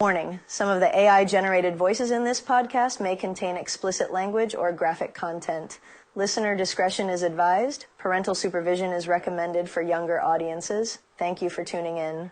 Warning, some of the AI-generated voices in this podcast may contain explicit language or graphic content. Listener discretion is advised. Parental supervision is recommended for younger audiences. Thank you for tuning in.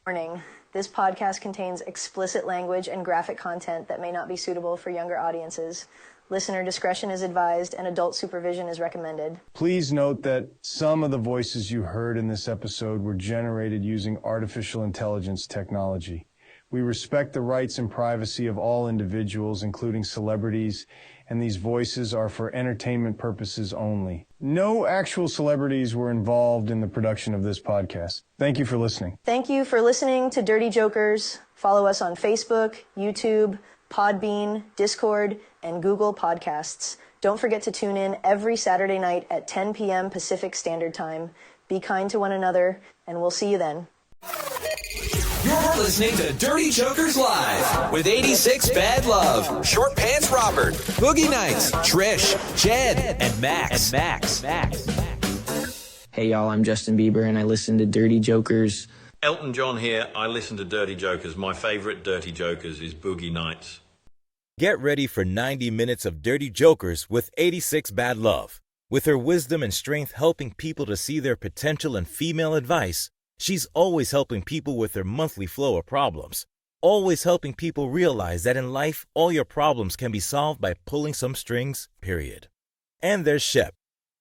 Warning, this podcast contains explicit language and graphic content that may not be suitable for younger audiences. Listener discretion is advised and adult supervision is recommended. Please note that some of the voices you heard in this episode were generated using artificial intelligence technology. We respect the rights and privacy of all individuals, including celebrities, and these voices are for entertainment purposes only. No actual celebrities were involved in the production of this podcast. Thank you for listening. Thank you for listening to Dirty Jokers. Follow us on Facebook, YouTube, Podbean, Discord, and Google Podcasts. Don't forget to tune in every Saturday night at 10 p.m. Pacific Standard Time. Be kind to one another, and we'll see you then. You're listening to Dirty Jokers Live with 86 Bad Love, Short Pants Robert, Boogie Nights, Trish, Jed, and Max. Hey y'all, I'm Justin Bieber and I listen to Dirty Jokers. Elton John here. I listen to Dirty Jokers. My favorite Dirty Jokers is Boogie Nights. Get ready for 90 minutes of Dirty Jokers with 86 Bad Love. With her wisdom and strength helping people to see their potential and female advice, she's always helping people with their monthly flow of problems. Always helping people realize that in life, all your problems can be solved by pulling some strings, period. And there's Shep.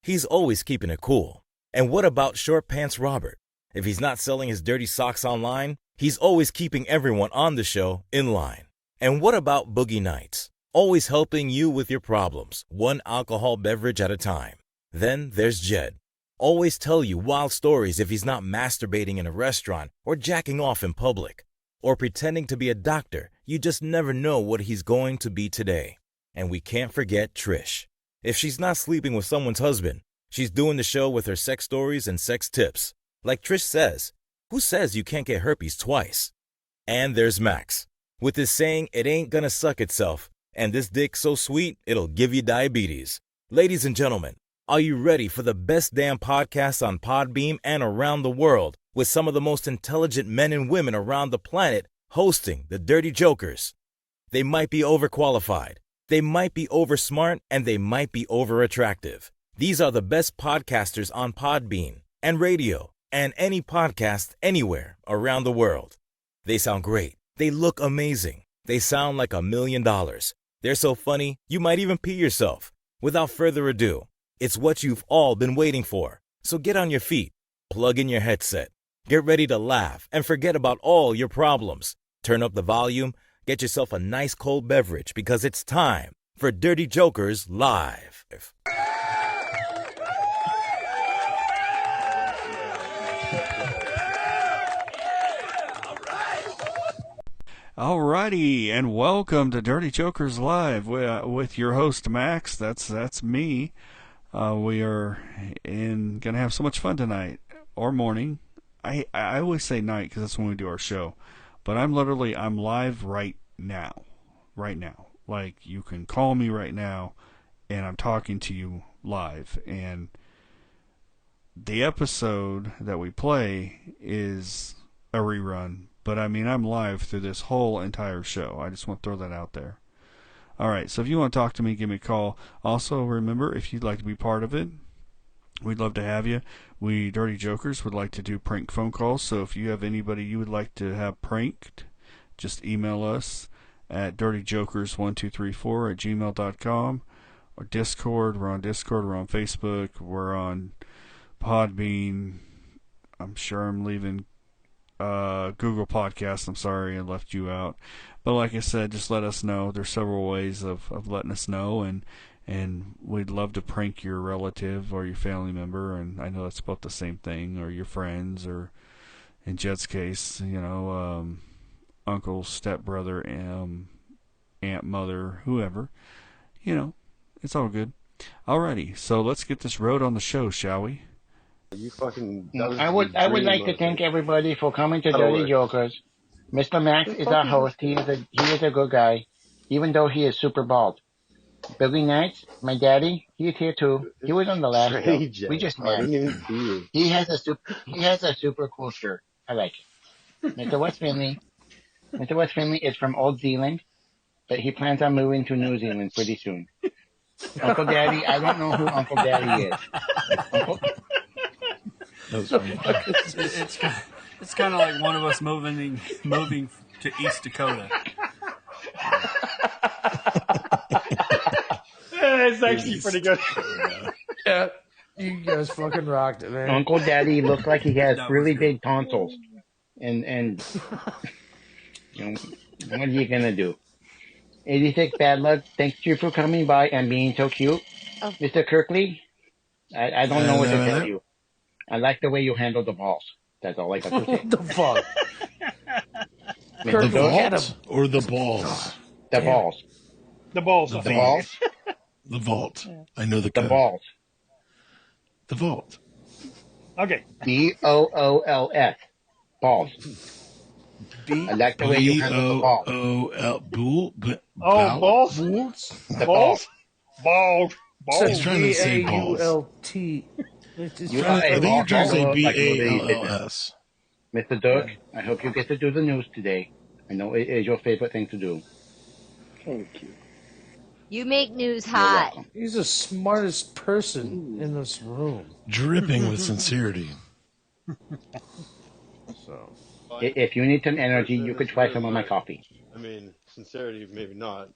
He's always keeping it cool. And what about Short Pants Robert? If he's not selling his dirty socks online, he's always keeping everyone on the show in line. And what about Boogie Nights? Always helping you with your problems, one alcohol beverage at a time. Then there's Jed. Always tell you wild stories if he's not masturbating in a restaurant or jacking off in public. Or pretending to be a doctor, you just never know what he's going to be today. And we can't forget Trish. If she's not sleeping with someone's husband, she's doing the show with her sex stories and sex tips. Like Trish says, who says you can't get herpes twice? And there's Max, with his saying it ain't gonna suck itself, and this dick so sweet it'll give you diabetes. Ladies and gentlemen, are you ready for the best damn podcast on Podbeam and around the world, with some of the most intelligent men and women around the planet hosting the Dirty Jokers? They might be overqualified, they might be oversmart, and they might be overattractive. These are the best podcasters on Podbean and radio and any podcast anywhere around the world. They sound great. They look amazing. They sound like $1 million. They're so funny, you might even pee yourself. Without further ado, it's what you've all been waiting for. So get on your feet, plug in your headset, get ready to laugh, and forget about all your problems. Turn up the volume, get yourself a nice cold beverage, because it's time for Dirty Jokers Live. Alrighty, and welcome to Dirty Jokers Live with your host Max. That's me. We are gonna have so much fun tonight or morning. I always say night because that's when we do our show, but I'm live right now. Like, you can call me right now, and I'm talking to you live. And the episode that we play is a rerun. But I mean, I'm live through this whole entire show. I just want to throw that out there. Alright, so if you want to talk to me, give me a call. Also, remember, if you'd like to be part of it, we'd love to have you. We, Dirty Jokers, would like to do prank phone calls. So if you have anybody you would like to have pranked, just email us at dirtyjokers1234@gmail.com. Or Discord. We're on Discord. We're on Facebook. We're on Podbean. I'm sure I'm leaving Google Podcast. I'm sorry I left you out, but like I said, just let us know. There's several ways of letting us know, and we'd love to prank your relative or your family member, and I know that's about the same thing, or your friends, or in Jed's case, uncle, stepbrother, aunt, mother, whoever, it's all good. Alrighty, so let's get this road on the show, shall we? You fucking. I would like to thank everybody for coming to Dirty Jokers. Mr. Max is our host. He is a good guy, even though he is super bald. Boogie Nights, my daddy, he's here too. He was on the last show. We just met. He has a super cool shirt. I like it. Mr. West Finley, Mr. West Finley is from Old Zealand, but he plans on moving to New Zealand pretty soon. Uncle Daddy, I don't know who Uncle Daddy is. Uncle... It's kind of like one of us moving to East Dakota. It's actually pretty good. Yeah, you guys fucking rocked it, man. Uncle Daddy looks like he has really big tonsils, and you know, what are you gonna do? 86 Bad Luck, thank you for coming by and being so cute. Oh. Mr. Kirkley, I don't know what to tell you. I like the way you handle the balls. That's all I got to say. What the fuck? The vault or the balls? The balls. The balls. The balls. The vault. I know the code. Balls. The vault. Okay. BOOLS. Balls. I like the way you handle the balls. Balls. The balls. Balls. He's trying to say balls. B-A-U-L-T. I think you're trying to say B-A-L-L-S. Mr. Dirk, I hope you get to do the news today. I know it is your favorite thing to do. Thank you. You make news hot. He's the smartest person in this room. Dripping with sincerity. So, if you need some energy, you could try some of my coffee. I mean, sincerity, maybe not.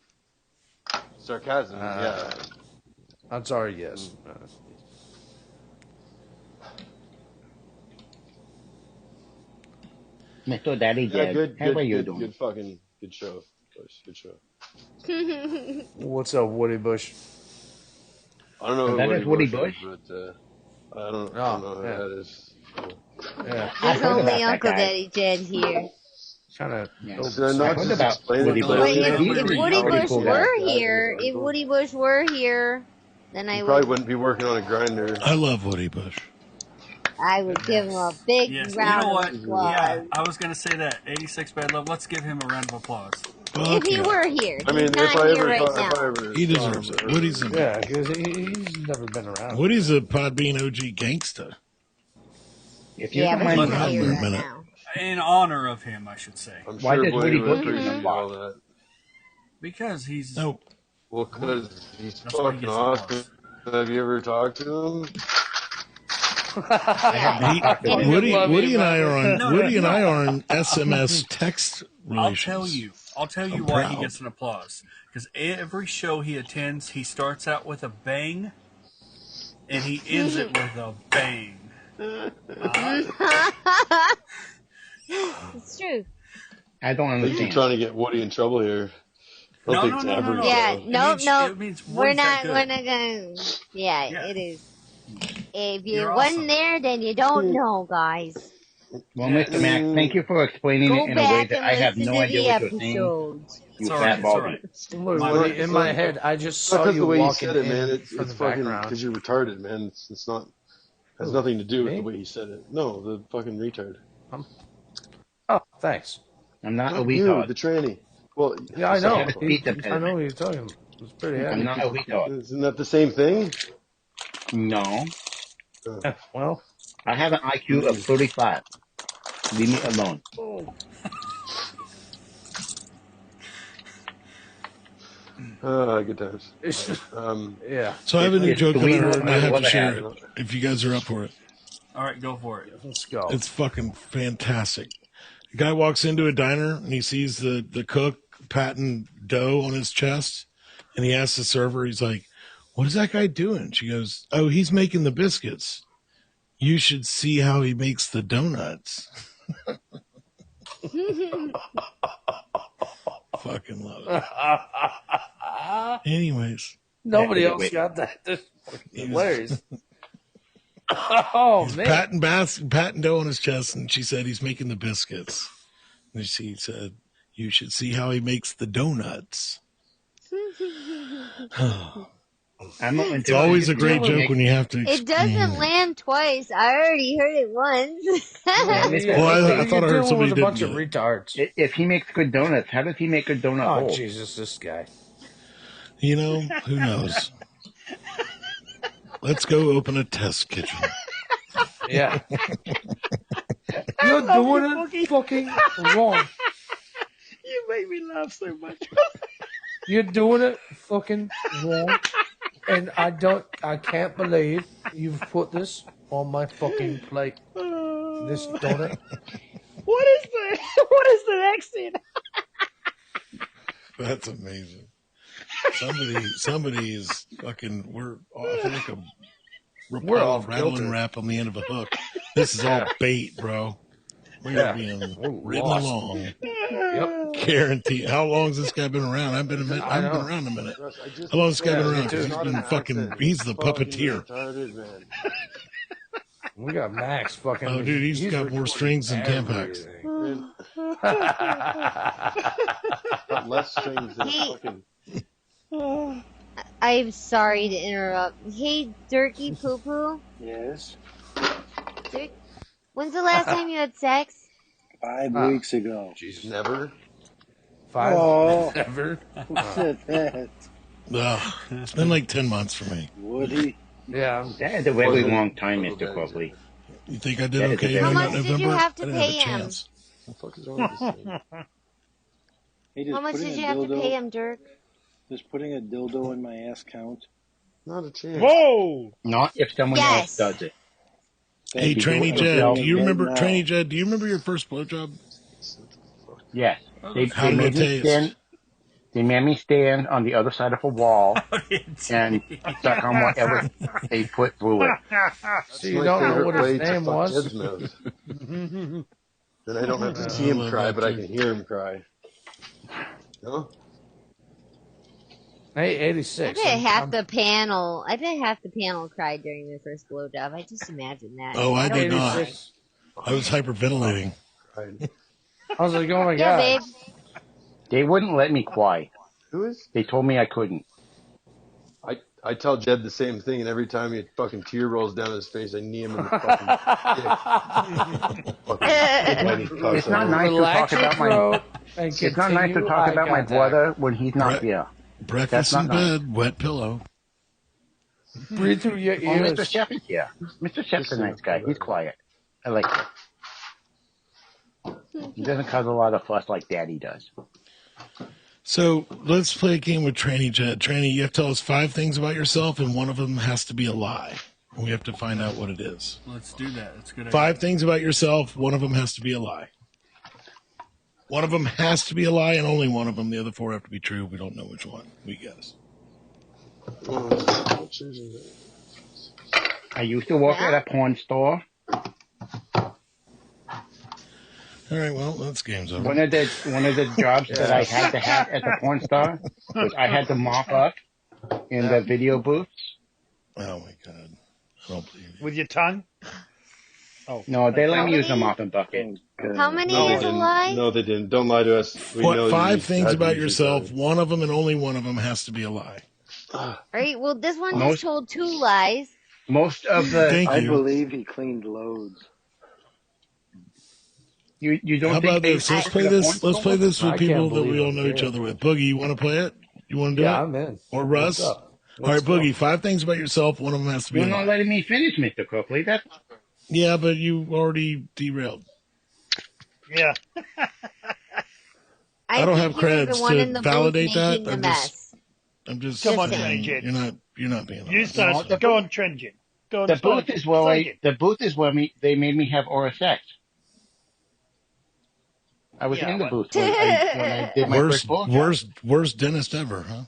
Sarcasm, yeah. I'm sorry, yes. Mr. Daddy Jed, how are you doing? Good fucking, good show. Good show. What's up, Woody Bush? I don't know who that is Woody Bush? But I don't know who that is. Yeah. There's only Uncle Daddy Jed here. Kind of. If Woody Bush were here, then I probably wouldn't be working on a grinder. I love Woody Bush. I would give him a big round of applause. Yeah, I was going to say that. 86 Bad Love. Let's give him a round of applause. If he were here. I mean, he's not here right now. He deserves it. Woody's because he's never been around. Woody's a Podbean OG gangsta. If you don't mind here right now. In honor of him, I should say. I'm sure Woody would appreciate all that. Because he's... No. Well, because he's fucking awesome. Have you ever talked to him? Woody and I are on SMS text relations. I'll tell you why he gets an applause. Because every show he attends, he starts out with a bang, and he ends it with a bang. It's true. I don't understand. You're trying to get Woody in trouble here. No. Yeah, no. We're not gonna. Yeah, it is. If you wasn't there, then you don't know, guys. Well, Mr. Max, thank you for explaining it in a way that I have no idea what you're saying. You fat baldy. In my head, I just saw you walking in man. It's from the fucking background. because you're retarded, man. It's not has nothing to do with the way he said it. No, the fucking retard. Oh, thanks. I'm not a retard. The tranny. Well, yeah, I know. I know what you're talking about. It's pretty happy. I'm not a retard. Isn't that the same thing? No. Well, I have an IQ of 35. Leave me alone. Good times. Yeah. So I have a new joke that I have to share if you guys are up for it. All right, go for it. Let's go. It's fucking fantastic. The guy walks into a diner and he sees the cook patting dough on his chest, and he asks the server, he's like, "What is that guy doing?" She goes, "Oh, he's making the biscuits. You should see how he makes the donuts." Fucking love it. Anyways. Nobody else got that. That's hilarious. Oh, man. Patting dough on his chest, and she said he's making the biscuits. And she said, "You should see how he makes the donuts." It's always a great joke when you have to explain. It doesn't land twice. I already heard it once. Well, I thought I heard somebody with a bunch of retards. If he makes good donuts, how does he make a donut Oh, hole? Jesus, this guy. You know, who knows? Let's go open a test kitchen. Yeah. You're doing it fucking wrong. made me laugh so much. You're doing it fucking wrong. And I can't believe you've put this on my fucking plate. This donut. What is the next thing? That's amazing. Somebody is fucking. I feel like a repelled rattling rap on the end of a hook. This is all bait, bro. We are being ridden along. Yep. Guarantee. How long has this guy been around? I haven't been around a minute. Russ, How long has this guy been around? He's He's been fucking. He's the puppeteer. Retarded, man. We got Max fucking. Oh, dude, he's got more strings than Tampax. Got less strings than fucking. I'm sorry to interrupt. Hey, Dirky Poo Poo. Yes. When's the last time you had sex? 5 weeks ago. Jesus. Never. 5? Oh. Never? Who said that? It's been like 10 months for me. Woody? Yeah. That is a really long time, Mr. Kirkley. You think I did okay? How much did you have to I didn't pay have a him? chance. What the fuck is wrong with this thing? How much did you have to pay him, Dirk? Does putting a dildo in my ass count? Not a chance. Whoa! Not if someone else does it. Hey, Tranny Jed, do you remember Tranny Jed? Do you remember your first blowjob? Yes. They How made me stand on the other side of a wall and suck on whatever they put through it. So you don't know what his name was? Then I don't have to see him cry, but I can hear him cry. No? Hey, 86. I bet half the panel cried during their first blowjob. I just imagine that. Oh, I did not. I was hyperventilating. I was like, oh my Yeah, god. babe. They wouldn't let me cry. Who is? They told me I couldn't. I tell Jed the same thing, and every time he fucking tear rolls down his face, I knee him in the fucking It's not nice to talk about my. It's not nice to talk about my brother when he's not here. Breakfast in bed, wet pillow. Breathe through your Oh, ears. Mr. Chef is here. Mr. Chef's a nice guy. He's quiet. I like it. He doesn't cause a lot of fuss like Daddy does. So let's play a game with Tranny Jed. Tranny, you have to tell us 5 things about yourself, and one of them has to be a lie. We have to find out what it is. Let's do that. That's a good idea. 5 things about yourself. One of them has to be a lie. One of them has to be a lie, and only one of them. The other 4 have to be true. We don't know which one. We guess. I used to work at a porn store. All right, well, that's game's over. One of the jobs that I had to have at the porn store was I had to mop up in the video booths. Oh my god, I don't believe you. With your tongue? Oh no, they let me use the mopping bucket. How many is a lie? No, they didn't. Don't lie to us. We know 5 things about yourself. One of them and only one of them has to be a lie. All right. Well, this one just told 2 lies. Most of the. I believe he cleaned loads. You don't How think about this? Let's play this. Let's play this with people that we all know each other with. Boogie, you want to play it? You want to do it? Yeah, I'm in. Or Russ? All right, Boogie. 5 things about yourself. One of them has to be. You're not letting me finish, Mr. Kirkley. Yeah, but you already derailed. Yeah. I don't have credits to validate that. I'm just Come on, saying, Tranny Jed. you're not being honest. You start. Go on, Tranny Jed. Go on. The booth is where they made me have oral sex. I was in the booth when I did my first blowjob. Worst dentist ever, huh?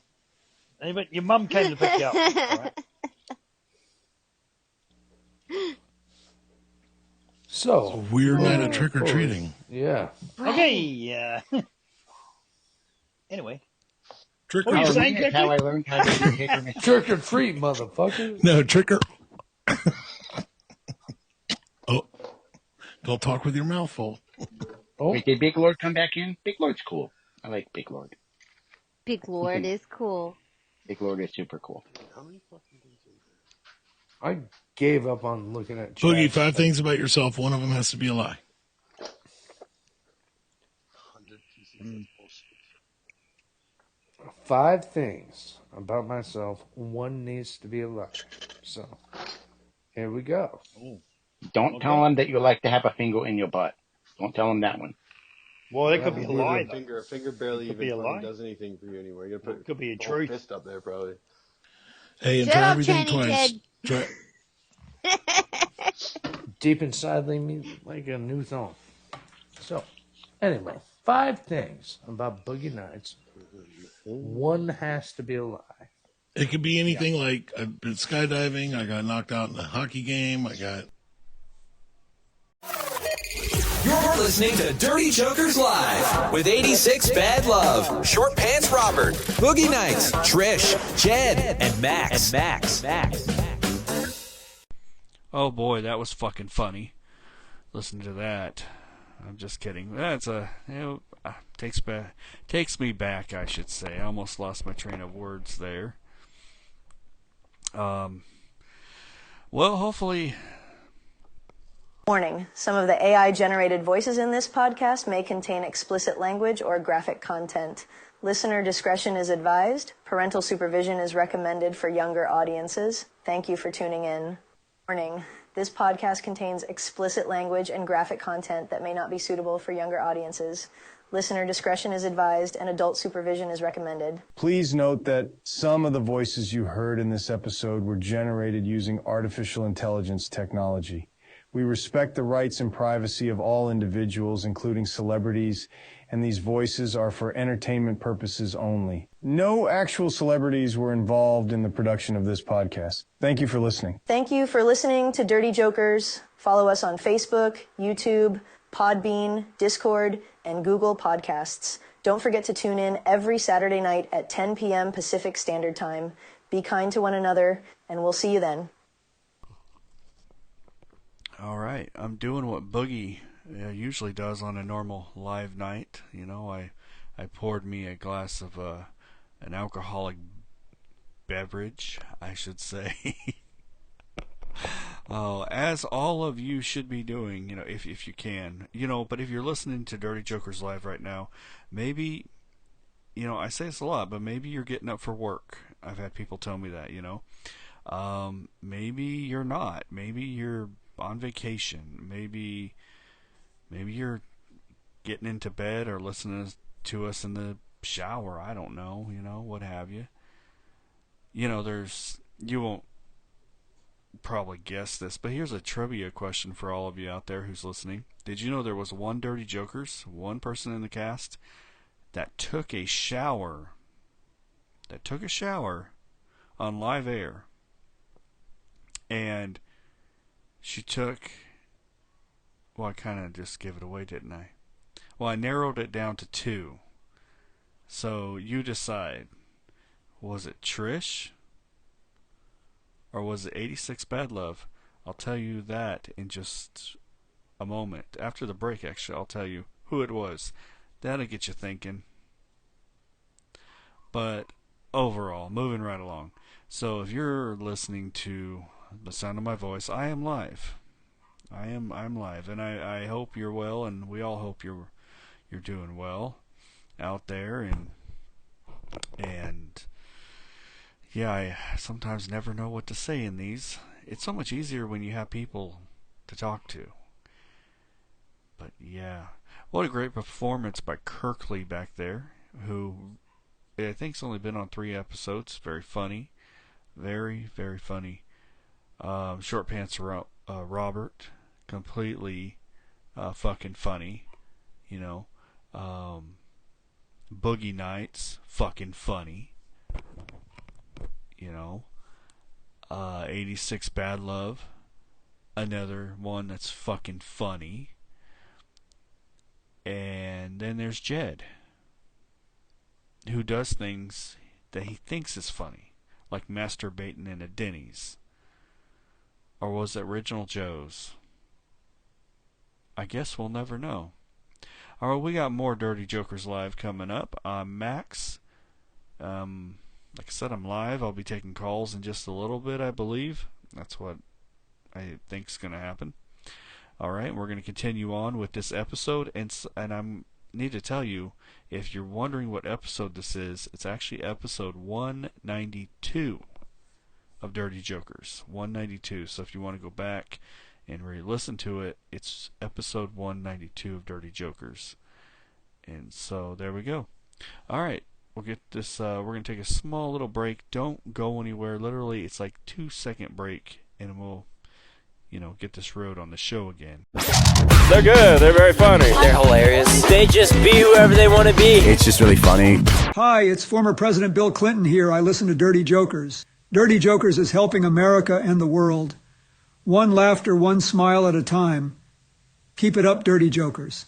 Hey, but your mum came to pick you up. All right? So It's a weird night of trick or treating. Yeah. Okay. Anyway. Trick What or were you saying, That's how I learned how to do hit or miss. Trick or treat, motherfucker. No, trick or. Oh, don't talk with your mouth full. Oh. Wait, did Big Lord come back in? Big Lord's cool. I like Big Lord. Big Lord is cool. Big Lord is super cool. I gave up on looking at Boogie, chat. 5 things about yourself. One of them has to be a lie. 5 things about myself. One needs to be a lie. So, here we go. Don't tell him that you like to have a finger in your butt. Don't tell him that one. Well, it You could have be to a move lie. a finger. A finger barely Could even be a fucking lie. does anything for you anymore. You gotta put Could be a the whole truth. fist up there probably. Hey, and Shut try up, everything Tranny twice. Jed. Deep inside, leave me like a new song. So, anyway, 5 things about Boogie Nights. One has to be a lie. It could be anything like I've been skydiving, I got knocked out in a hockey game, I got... You're listening to Dirty Jokers Live with 86 Bad Love, Short Pants Robert, Boogie Nights, Trish, Jed, and Max. Oh boy, that was fucking funny. Listen to that. I'm just kidding. That's takes me back, I should say. I almost lost my train of words there. Well, hopefully. Warning, some of the AI-generated voices in this podcast may contain explicit language or graphic content. Listener discretion is advised. Parental supervision is recommended for younger audiences. Thank you for tuning in. Warning, this podcast contains explicit language and graphic content that may not be suitable for younger audiences. Listener discretion is advised and adult supervision is recommended. Please note that some of the voices you heard in this episode were generated using artificial intelligence technology. We respect the rights and privacy of all individuals, including celebrities, and these voices are for entertainment purposes only. No actual celebrities were involved in the production of this podcast. Thank you for listening. Thank you for listening to Dirty Jokers. Follow us on Facebook, YouTube, Podbean, Discord, and Google Podcasts. Don't forget to tune in every Saturday night at 10 p.m. Pacific Standard Time. Be kind to one another, and we'll see you then. All right, I'm doing what Boogie usually does on a normal live night. You know, I poured me a glass of an alcoholic beverage, I should say. As all of you should be doing, you know, if you can. You know, but if you're listening to Dirty Jokers Live right now, maybe, you know, I say this a lot, but maybe you're getting up for work. I've had people tell me that, you know. Maybe you're not. Maybe you're on vacation. Maybe you're getting into bed or listening to us in the shower. I don't know, you know, what have you. You know, you won't probably guess this, but here's a trivia question for all of you out there who's listening. Did you know there was one Dirty Jokers, one person in the cast that took a shower on live air? And she took, well, I kind of just gave it away, didn't I? Well, I narrowed it down to 2. So you decide. Was it Trish? Or was it 86 Bad Love? I'll tell you that in just a moment. After the break, actually, I'll tell you who it was. That'll get you thinking. But overall, moving right along. So if you're listening to the sound of my voice, I am live. I'm live, and I hope you're well, and we all hope you're doing well out there, and yeah, I sometimes never know what to say in these. It's so much easier when you have people to talk to. But yeah, what a great performance by Kirkley back there, who I think's only been on 3 episodes. Very funny, very, very funny. Short Pants Robert, completely fucking funny, you know. Boogie Nights, fucking funny, you know. 86 Bad Love, another one that's fucking funny. And then there's Jed, who does things that he thinks is funny, like masturbating in a Denny's. Or was it Original Joe's? I guess we'll never know. Alright, we got more Dirty Jokers Live coming up. I'm Max. Like I said, I'm live. I'll be taking calls in just a little bit, I believe. That's what I think's going to happen. Alright, we're going to continue on with this episode. And I need to tell you, if you're wondering what episode this is, it's actually episode 192. Of Dirty Jokers, 192. So if you want to go back and re-listen to it, it's episode 192 of Dirty Jokers. And so there we go. All right, we'll get this. We're gonna take a small little break. Don't go anywhere. Literally, it's like 2-second break, and we'll, get this road on the show again. They're good. They're very funny. They're hilarious. They just be whoever they want to be. It's just really funny. Hi, it's former President Bill Clinton here. I listen to Dirty Jokers. Dirty Jokers is helping America and the world. One laughter, one smile at a time. Keep it up, Dirty Jokers.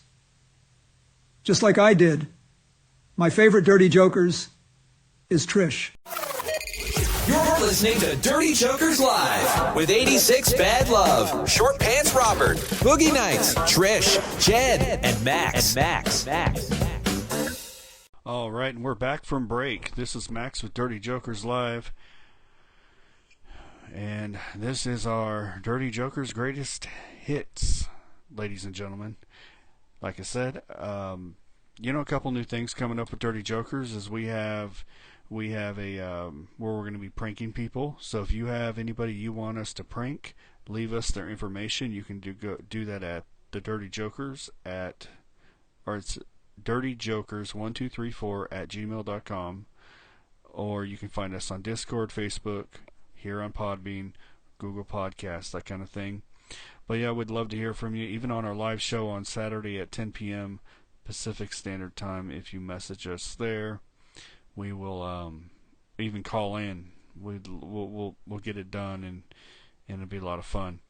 Just like I did. My favorite Dirty Jokers is Trish. You're listening to Dirty Jokers Live with 86 Bad Love, Short Pants Robert, Boogie Nights, Trish, Jed, and Max. All right, and we're back from break. This is Max with Dirty Jokers Live. And this is our Dirty Jokers Greatest Hits, ladies and gentlemen. Like I said, a couple new things coming up with Dirty Jokers is we have a where we're going to be pranking people. So if you have anybody you want us to prank, leave us their information. You can do that at the Dirty Jokers it's dirtyjokers1234@gmail.com, or you can find us on Discord, Facebook, here on Podbean, Google Podcasts, that kind of thing. But yeah, we'd love to hear from you, even on our live show on Saturday at 10 p.m. Pacific Standard Time. If you message us there, we will even call in. We'll get it done, and it'll be a lot of fun.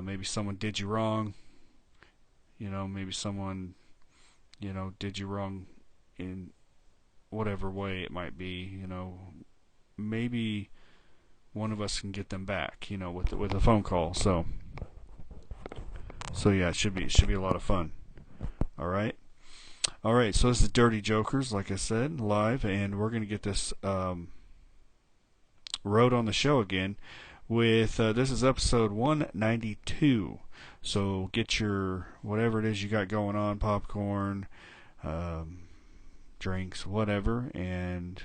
Maybe someone did you wrong. Maybe someone did you wrong in whatever way it might be. Maybe one of us can get them back, with a phone call. So yeah, it should be a lot of fun. All right, so this is Dirty Jokers, like I said, live, and we're going to get this road on the show again with, this is episode 192, so get your, whatever it is you got going on, popcorn, drinks, whatever, and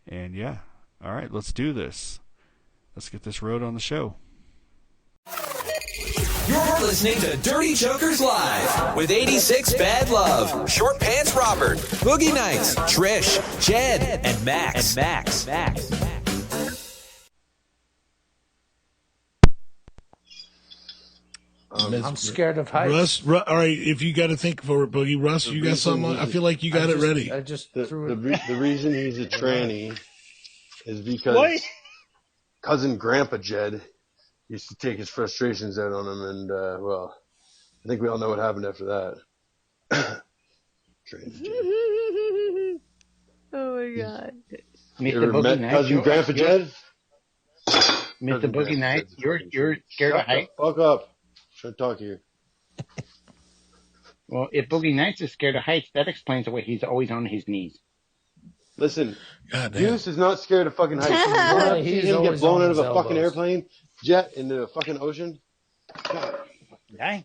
yeah, all right, let's do this. Let's get this road on the show. You're listening to Dirty Jokers Live with 86 Bad Love, Short Pants Robert, Boogie Nights, Trish, Jed, and Max. I'm scared of heights. Russ, all right, if you got to think for it, Boogie. Russ, you got something? I feel like you got it ready. I just threw it. The reason he's a tranny is because cousin Grandpa Jed used to take his frustrations out on him, and I think we all know what happened after that. Oh my God! You ever met cousin Grandpa Jed? Mr. Boogie Nights, you're scared of heights? Fuck up! Trying to talk to you. Well, if Boogie Nights is scared of heights, that explains why he's always on his knees. Listen, Deuce is not scared of fucking heights. He's him get blown out of a fucking airplane, jet into a fucking ocean. God,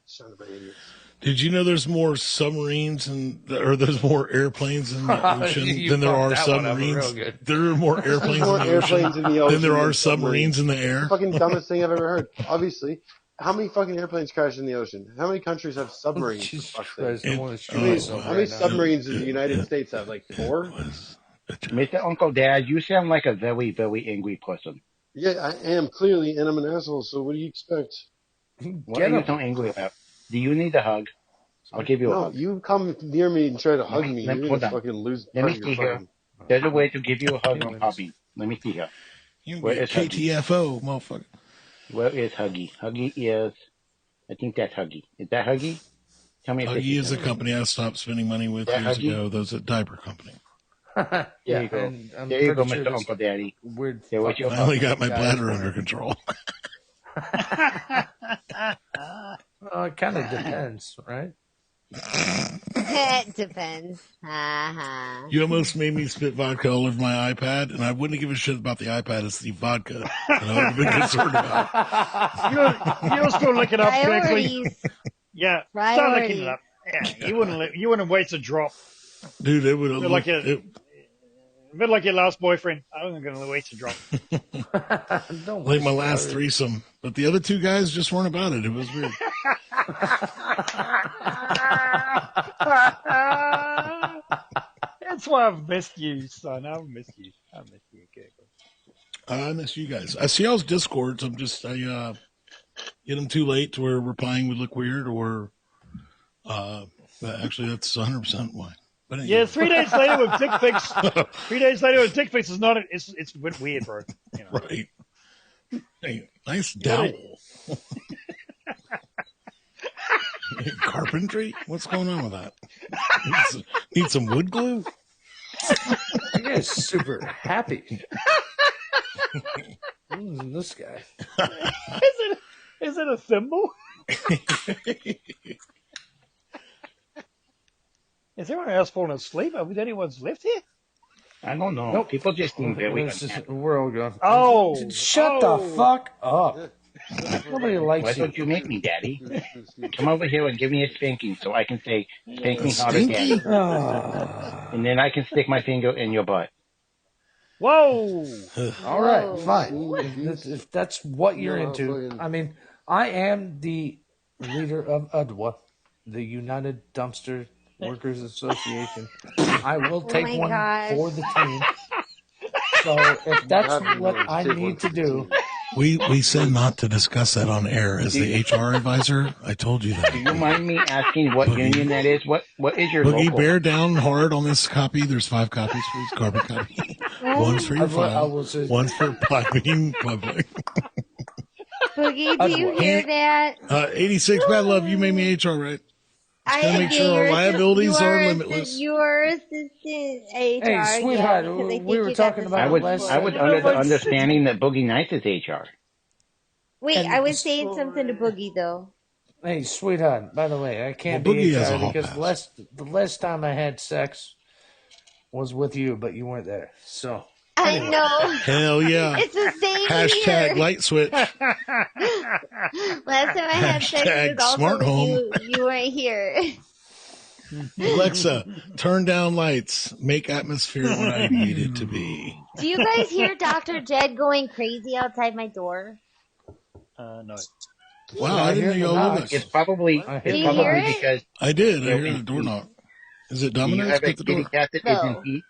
son of an idiot. Did you know there's more submarines there's more airplanes in the ocean than there are submarines? There are more airplanes in the ocean than there are submarines in the air. Fucking dumbest thing I've ever heard. Obviously, how many fucking airplanes crash in the ocean? How many countries have submarines? How many submarines does the United States have? Like 4? Mr. Uncle Dad, you sound like a very, very angry person. Yeah, I am, clearly, and I'm an asshole, so what do you expect? What are you so angry about? Do you need a hug? I'll give you a hug. No, you come near me and try to hug me. You're going to fucking lose Let me see here. There's a way to give you a hug on Poppy. Let me see here. Where is KTFO, motherfucker? Where is Huggy? Huggy is... I think that's Huggy. Is that Huggy? Tell me if Huggy is a company I stopped spending money with years ago. Those a diaper company. There you go. There you go, Mr. Uncle Daddy. I only got my bladder under control. It kind of depends, right? It depends. You almost made me spit vodka all over my iPad, and I wouldn't give a shit about the iPad. It's the vodka that I would have been concerned about. You just go look it up quickly. Yeah, start looking it up. Yeah, you wouldn't waste a drop. Dude, it would have looked... A bit like your last boyfriend. I wasn't going to waste a drop. Like my last threesome. But the other two guys just weren't about it. It was weird. That's why I've missed you, son. I've missed you. I miss you, Kirkley. I miss you guys. I see y'all's Discords. I get them too late to where replying would look weird, or but actually that's 100% why. But anyway. Yeah, 3 days later with dick pics. 3 days later with dick pics is not. It's weird, bro. You know. Right. Hey, nice dowel. Carpentry? What's going on with that? Need some wood glue? You guys super happy. This guy. Is it a thimble? Is everyone else falling asleep? Have anyone's left here? I don't know. Nope. People just seem very we're all gone. Oh, shut the fuck up. Nobody likes Why you. don't you make me, Daddy? Come over here and give me a spanking so I can say, spank me harder, Daddy. And then I can stick my finger in your butt. Whoa! All right, fine. If that's what you're into, I mean, I am the leader of UDWA, the United Dumpster Workers Association. I will take one for the team. So if that's what I need to do. We said not to discuss that on air as the HR advisor. I told you that. Do you mind me asking what union that is? What is your Boogie, local? bear down hard on this copy. There's 5 copies for each carbon copy. One's for your file. One's for piping public. Boogie, do you hear that? 86 Bad Love, you made me HR, right? Just gotta make sure our liabilities are limitless. Your assistant HR. Hey, sweetheart, we were talking about I was under the understanding that Boogie Nights is HR. Wait, I was saying something to Boogie though. Hey, sweetheart, by the way, I can't Well, be Boogie has a HR hall because pass. the last time I had sex was with you, but you weren't there. So I know. Hell yeah. It's the same Hashtag here. light switch. Last time I had sex Hashtag was also smart with home. you. You weren't here. Alexa, turn down lights. Make atmosphere what I need it to be. Do you guys hear Dr. Jed going crazy outside my door? No. Wow, I didn't know y'all live this. It's probably because I did. I heard a door knock. Is it Domino's? you have a Get the door. kitty cat that No. isn't heat.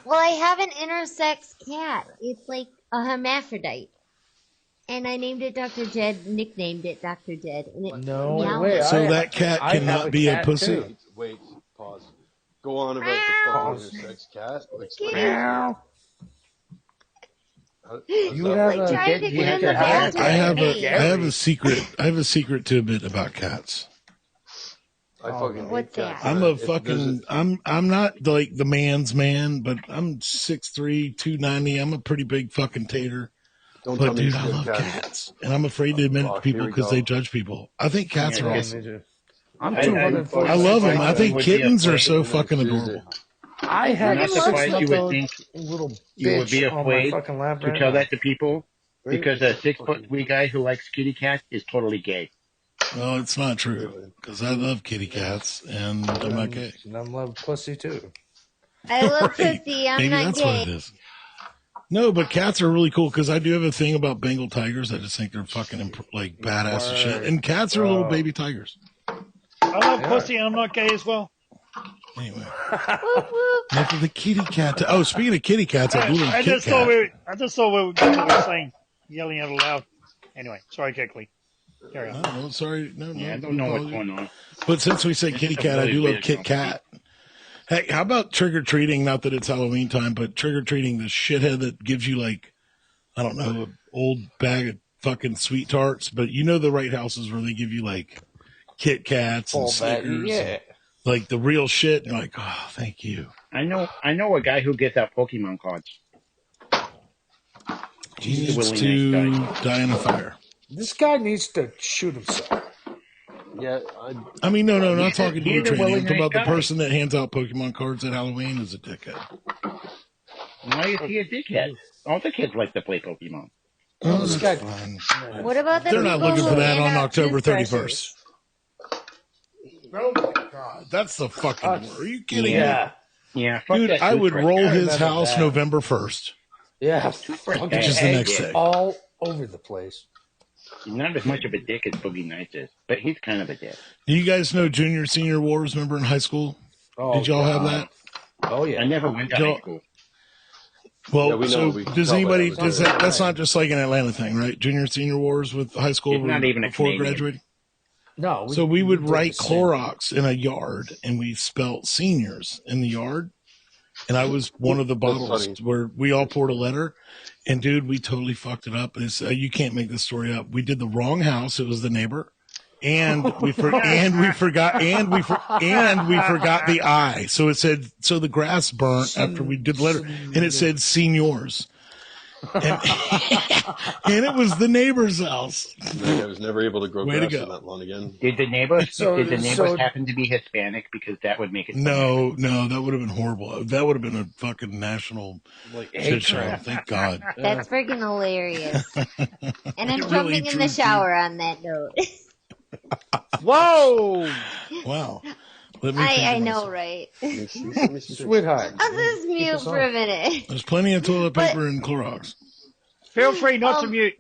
Well, I have an intersex cat. It's like a hermaphrodite. And I named it Dr. Jed, nicknamed it Dr. Jed. And it meowed. way. So that cat I have cannot be a cat, pussy? too. Wait, pause. Go on about the fucking sex cat. Explain. Meow. You have Like trying to get in the I bathroom. have a secret. I have a secret tidbit about cats. I fucking hate What's cats. that? I'm a fucking. I'm not like the man's man, but I'm 6'3", 290. I'm a pretty big fucking tater. Don't But tell me dude, you I still love cat. cats, and I'm afraid to admit it to Fuck, people here we because go. they judge people. I think cats are Yeah, awesome. me too. I'm I 240. I love them. I think would be kittens are afraid. so fucking adorable. I had I'm not six surprised you would little think little you would be bitch on my afraid fucking lap to right tell now. that to people because a 6'3" guy who likes kitty cats is totally gay. Well, it's not true because I love kitty cats and I'm not gay. And I love pussy too. I love Right. pussy. I'm Maybe not that's what it gay. is. No, but cats are really cool because I do have a thing about Bengal tigers. I just think they're fucking like badass and shit. And cats are little baby tigers. I love pussy and I'm not gay as well. Anyway, enough of the kitty cat. Oh, speaking of kitty cats, I do love I Kit just thought Kat. I just thought we were saying, yelling out loud. Anyway, sorry, Kirkley. Carry on. No, sorry, no. Yeah, I don't know what's going on. But since we say kitty cat, I do love Kit Kat. Hey, how about trick or treating? Not that it's Halloween time, but trick or treating, the shithead that gives you like, I don't know, an old bag of fucking sweet tarts. But you know the right houses where they give you like Kit Kats and Snickers, yeah. like the real shit. And you're like, oh, thank you. I know a guy who gets out Pokemon cards. He He's a needs really to nice guy. die in a fire. This guy needs to shoot himself. Yeah, I mean, no, not talking to you, he's a Tranny. really I'm talking about nice the guy. person that hands out Pokemon cards at Halloween is a dickhead. Why is he a dickhead? All the kids like to play Pokemon. Oh, this that's guy- fine. What about the They're not people looking who for that hand on out October toothbrushes? 31st. Oh my God, that's the fucking word. Are you kidding Yeah. Yeah, fuck me? Dude, that I would toothbrush. roll I his remember house that. November 1st. Yeah. Which is the next day. All over the place. He's not as much of a dick as Boogie Nights is, but he's kind of a dick. Do you guys know Junior Senior Wars? Remember in high school? Oh, Did y'all have God. that? Oh yeah. I never went to high school. Well, does anybody, that's not just like an Atlanta thing, right? Junior, senior wars with high school It's not even before a Canadian. graduating? No. So we would write Clorox in a yard, and we spelt seniors in the yard. And I was one of the bottles where we all poured a letter. And, dude, we totally fucked it up. You can't make this story up. We did the wrong house. It was the neighbor. And we forgot the I. So it said, so the grass burnt after we did the letter, and it said seniors. And it was the neighbor's house. I was never able to grow Way to grass go. on that lawn again. Did the neighbors happen to be Hispanic? Because that would make it. No, that would have been horrible. That would have been a fucking national shit show. Thank God. That's freaking hilarious. And I'm jumping in the shower on that note. Whoa! Wow. I know, right? Sweetheart. I'll just mute for a minute. There's plenty of toilet paper and Clorox. Feel free not to mute.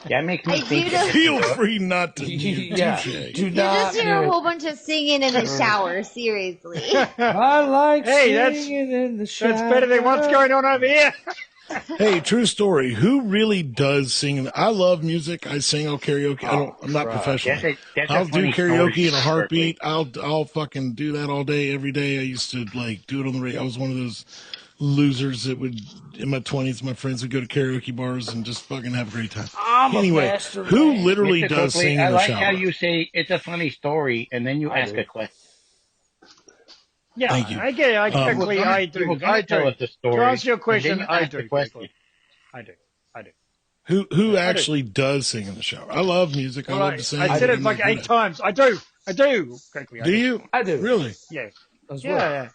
That makes me think. Feel free not to mute. Yeah. You just hear a whole bunch of singing in the shower, seriously. I like Hey, singing in the shower. That's better than what's going on over here. Hey, true story. Who really does sing? I love music. I sing. I'll karaoke. I'm not professional. I'll do karaoke in a heartbeat. I'll fucking do that all day, every day. I used to do it on the radio. I was one of those losers that would, in my 20s, my friends would go to karaoke bars and just fucking have a great time. Anyway, who literally Mr. does Kirkley, sing in the shower? I like how you say it's a funny story and then you ask a question. Yeah, Thank you. I do. Tell us the story. To answer your question, I do. I do. Who actually does sing in the shower? I love music. I love to sing. I said it like 8 times. I do. Kirkley, Do you? I do. Really? Yeah. Well.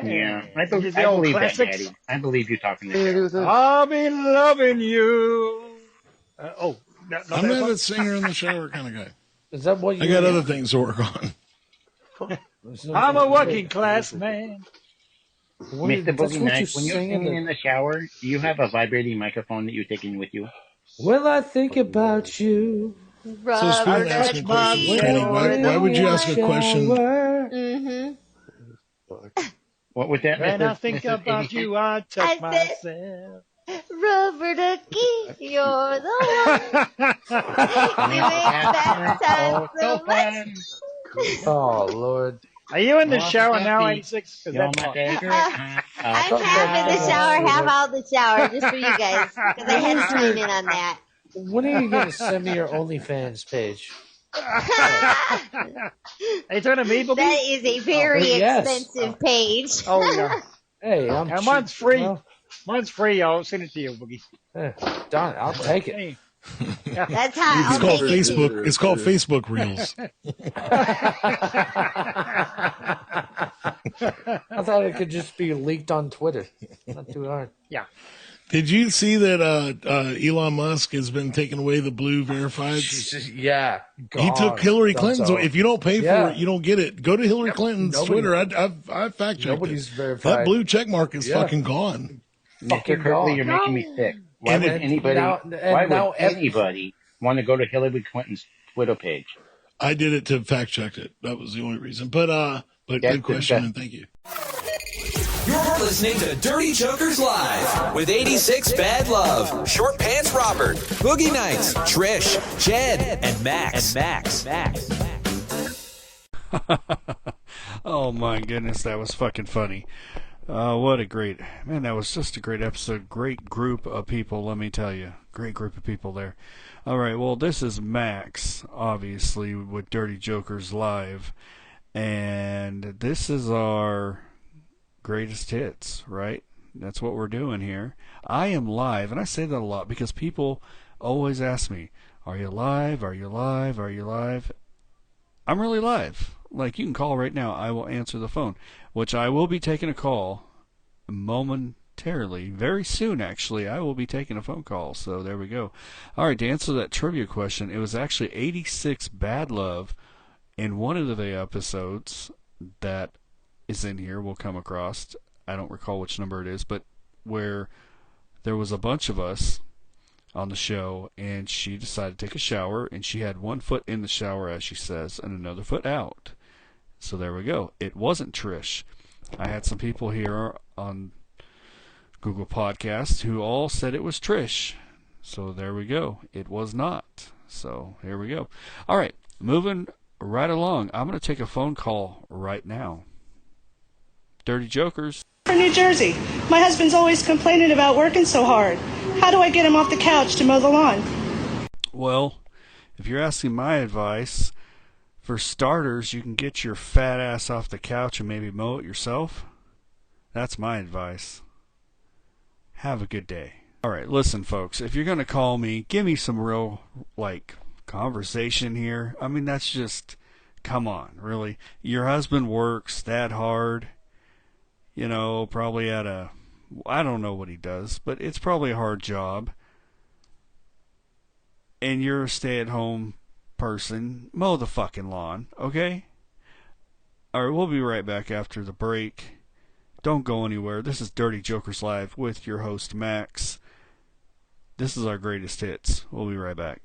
Yeah, I believe that, Daddy. I believe you talking to me. I've been loving you. I'm not a singer in the shower kind of guy. Is that what you I got other things to work on. I'm a working class man. Mr. Boogie Nights, when you're singing in the shower, do you have a vibrating microphone that you're taking with you? Will I think about you? So speaking of asking questions, Tranny, why would you ask a question? Mm-hmm. What was that? When I think about you, I touch myself. Rubber ducky, you're the one. You make that sound so much. Oh, Lord. Are you in the shower now, 86? I'm half in the shower, half out the shower, just for you guys, because I had to chime in on that. When are you going to send me your OnlyFans page? Are you talking to me, Boogie? That is a very expensive page. Oh, yeah. Hey, mine's free. Well, mine's free. I'll send it to you, Boogie. Darn it, I'll take it. Yeah. That's how It's called Facebook. It's called Facebook Reels. I thought it could just be leaked on Twitter. Not too hard. Yeah. Did you see that Elon Musk has been taking away the blue verified? Yeah. He took Hillary Clinton's. If you don't pay for it, you don't get it. Go to Hillary Clinton's Twitter. I fact checked Nobody's it. verified. That blue check mark is fucking gone. Mr. Kirkley, you're making me sick. Why would anybody want to go to Hillary Clinton's Twitter page? I did it to fact check it. That was the only reason. But good question, and thank you. You're listening to Dirty Jokers Live with 86 Bad Love, Short Pants Robert, Boogie Nights, Trish, Jed, and Max. Oh my goodness, that was fucking funny. What a great, man, that was just a great episode. Great group of people, let me tell you. Great group of people there. All right, well, this is Max, obviously, with Dirty Jokers Live. And this is our greatest hits, right? That's what we're doing here. I am live, and I say that a lot because people always ask me, are you live? Are you live? Are you live? I'm really live. Like, you can call right now. I will answer the phone, which I will be taking a call momentarily. Very soon, actually, I will be taking a phone call. So there we go. All right, to answer that trivia question, it was actually 86 Bad Love in one of the episodes that is in here. We'll come across. I don't recall which number it is, but where there was a bunch of us on the show, and she decided to take a shower, and she had one foot in the shower, as she says, and another foot out. So there we go. It wasn't Trish. I had some people here on Google Podcasts who all said it was Trish. So there we go. It was not. So here we go. All right, moving right along. I'm going to take a phone call right now. Dirty Jokers. From New Jersey. My husband's always complaining about working so hard. How do I get him off the couch to mow the lawn? Well, if you're asking my advice, for starters, you can get your fat ass off the couch and maybe mow it yourself. That's my advice. Have a good day. All right, listen, folks, if you're going to call me, give me some real, conversation here. I mean, that's just, come on, really. Your husband works that hard, probably I don't know what he does, but it's probably a hard job. And you're a stay-at-home person. Mow the fucking lawn, okay? All right, we'll be right back after the break. Don't go anywhere. This is Dirty Jokers Live with your host, Max. This is our greatest hits. We'll be right back.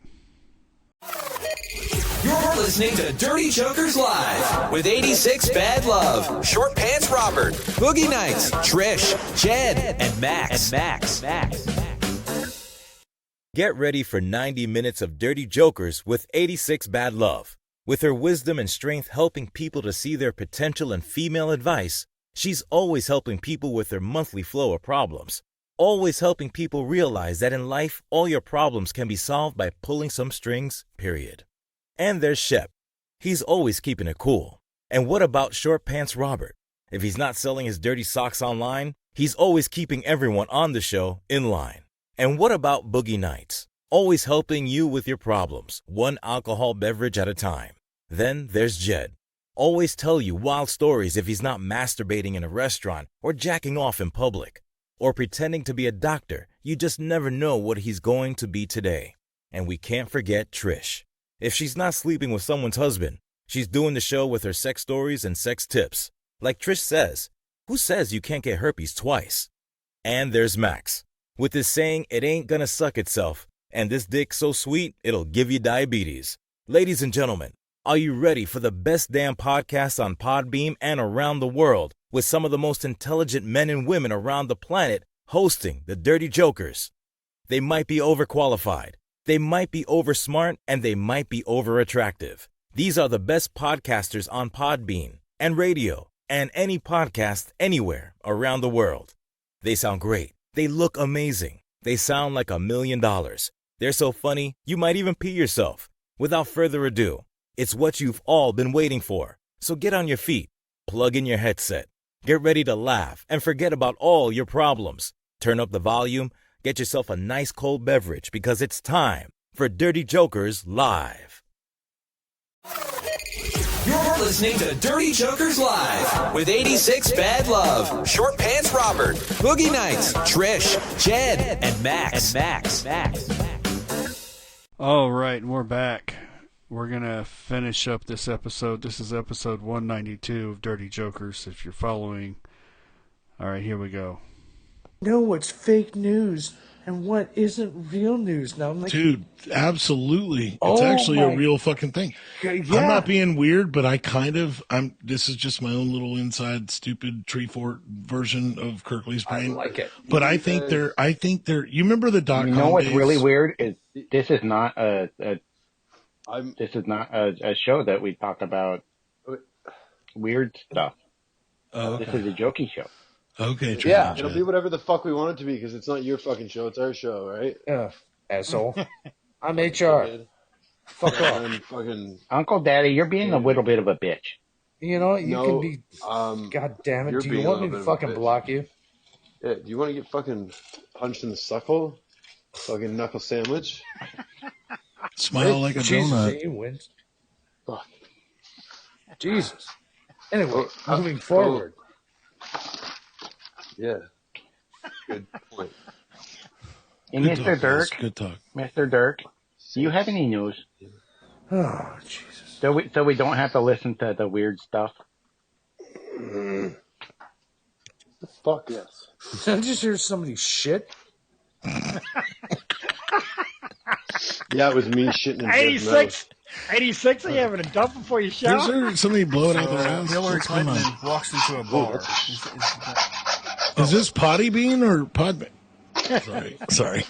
You're listening to Dirty Jokers Live with 86 Bad Love, Short Pants Robert, Boogie Nights, Trish, Jed, and Max. Get ready for 90 minutes of Dirty Jokers with 86 Bad Love. With her wisdom and strength helping people to see their potential and female advice, she's always helping people with their monthly flow of problems. Always helping people realize that in life, all your problems can be solved by pulling some strings, period. And there's Shep. He's always keeping it cool. And what about Short Pants Robert? If he's not selling his dirty socks online, he's always keeping everyone on the show in line. And what about Boogie Nights? Always helping you with your problems, one alcohol beverage at a time. Then there's Jed. Always tell you wild stories if he's not masturbating in a restaurant or jacking off in public. Or pretending to be a doctor. You just never know what he's going to be today. And we can't forget Trish. If she's not sleeping with someone's husband, she's doing the show with her sex stories and sex tips. Like Trish says, who says you can't get herpes twice? And there's Max. With his saying, it ain't gonna suck itself. And this dick so sweet, it'll give you diabetes. Ladies and gentlemen, are you ready for the best damn podcast on Podbeam and around the world? With some of the most intelligent men and women around the planet hosting the Dirty Jokers. They might be overqualified, they might be oversmart, and they might be overattractive. These are the best podcasters on Podbean and radio and any podcast anywhere around the world. They sound great. They look amazing. They sound like $1 million. They're so funny, you might even pee yourself. Without further ado, it's what you've all been waiting for. So get on your feet, plug in your headset. Get ready to laugh and forget about all your problems. Turn up the volume, get yourself a nice cold beverage because it's time for Dirty Jokers Live. You're listening to Dirty Jokers Live with 86 Bad Love, Short Pants Robert, Boogie Nights, Trish, Jed, and Max. All right, and we're back. We're going to finish up this episode. This is episode 192 of Dirty Jokers, if you're following. All right, here we go. Know what's fake news and what isn't real news. Now, dude, absolutely. It's actually a real fucking thing. Yeah. I'm not being weird, but this is just my own little inside stupid tree fort version of Kirkley's brain. I like it. But I think they're, you remember the .com You know what's days? really weird is this is not a show that we talk about weird stuff. Oh, okay. This is a jokey show. Okay, yeah, it'll be whatever the fuck we want it to be because it's not your fucking show; it's our show, right? Yeah, asshole. I'm HR. Fuck off. Fucking Uncle Daddy, you're being a little bit of a bitch. You know, you can be. God damn it! Do you want me to fucking block you? Yeah. Do you want to get fucking punched in the suckle? Fucking knuckle sandwich. Smile like a donut. He wins. Fuck. Jesus. Anyway, moving forward. Yeah. Good point. And Good Mr. talk, Dirk, Good talk. Mr. Dirk, do you have any news? Oh, Jesus. So we don't have to listen to the weird stuff? The fuck yes. Did I just hear somebody shit? Yeah, it was me shitting in 86 86, are you having a dump before you shower? Is there somebody blowing out their ass? Hillary What's going Clinton on? walks into a bar. Is this potty bean or pod bean? Sorry.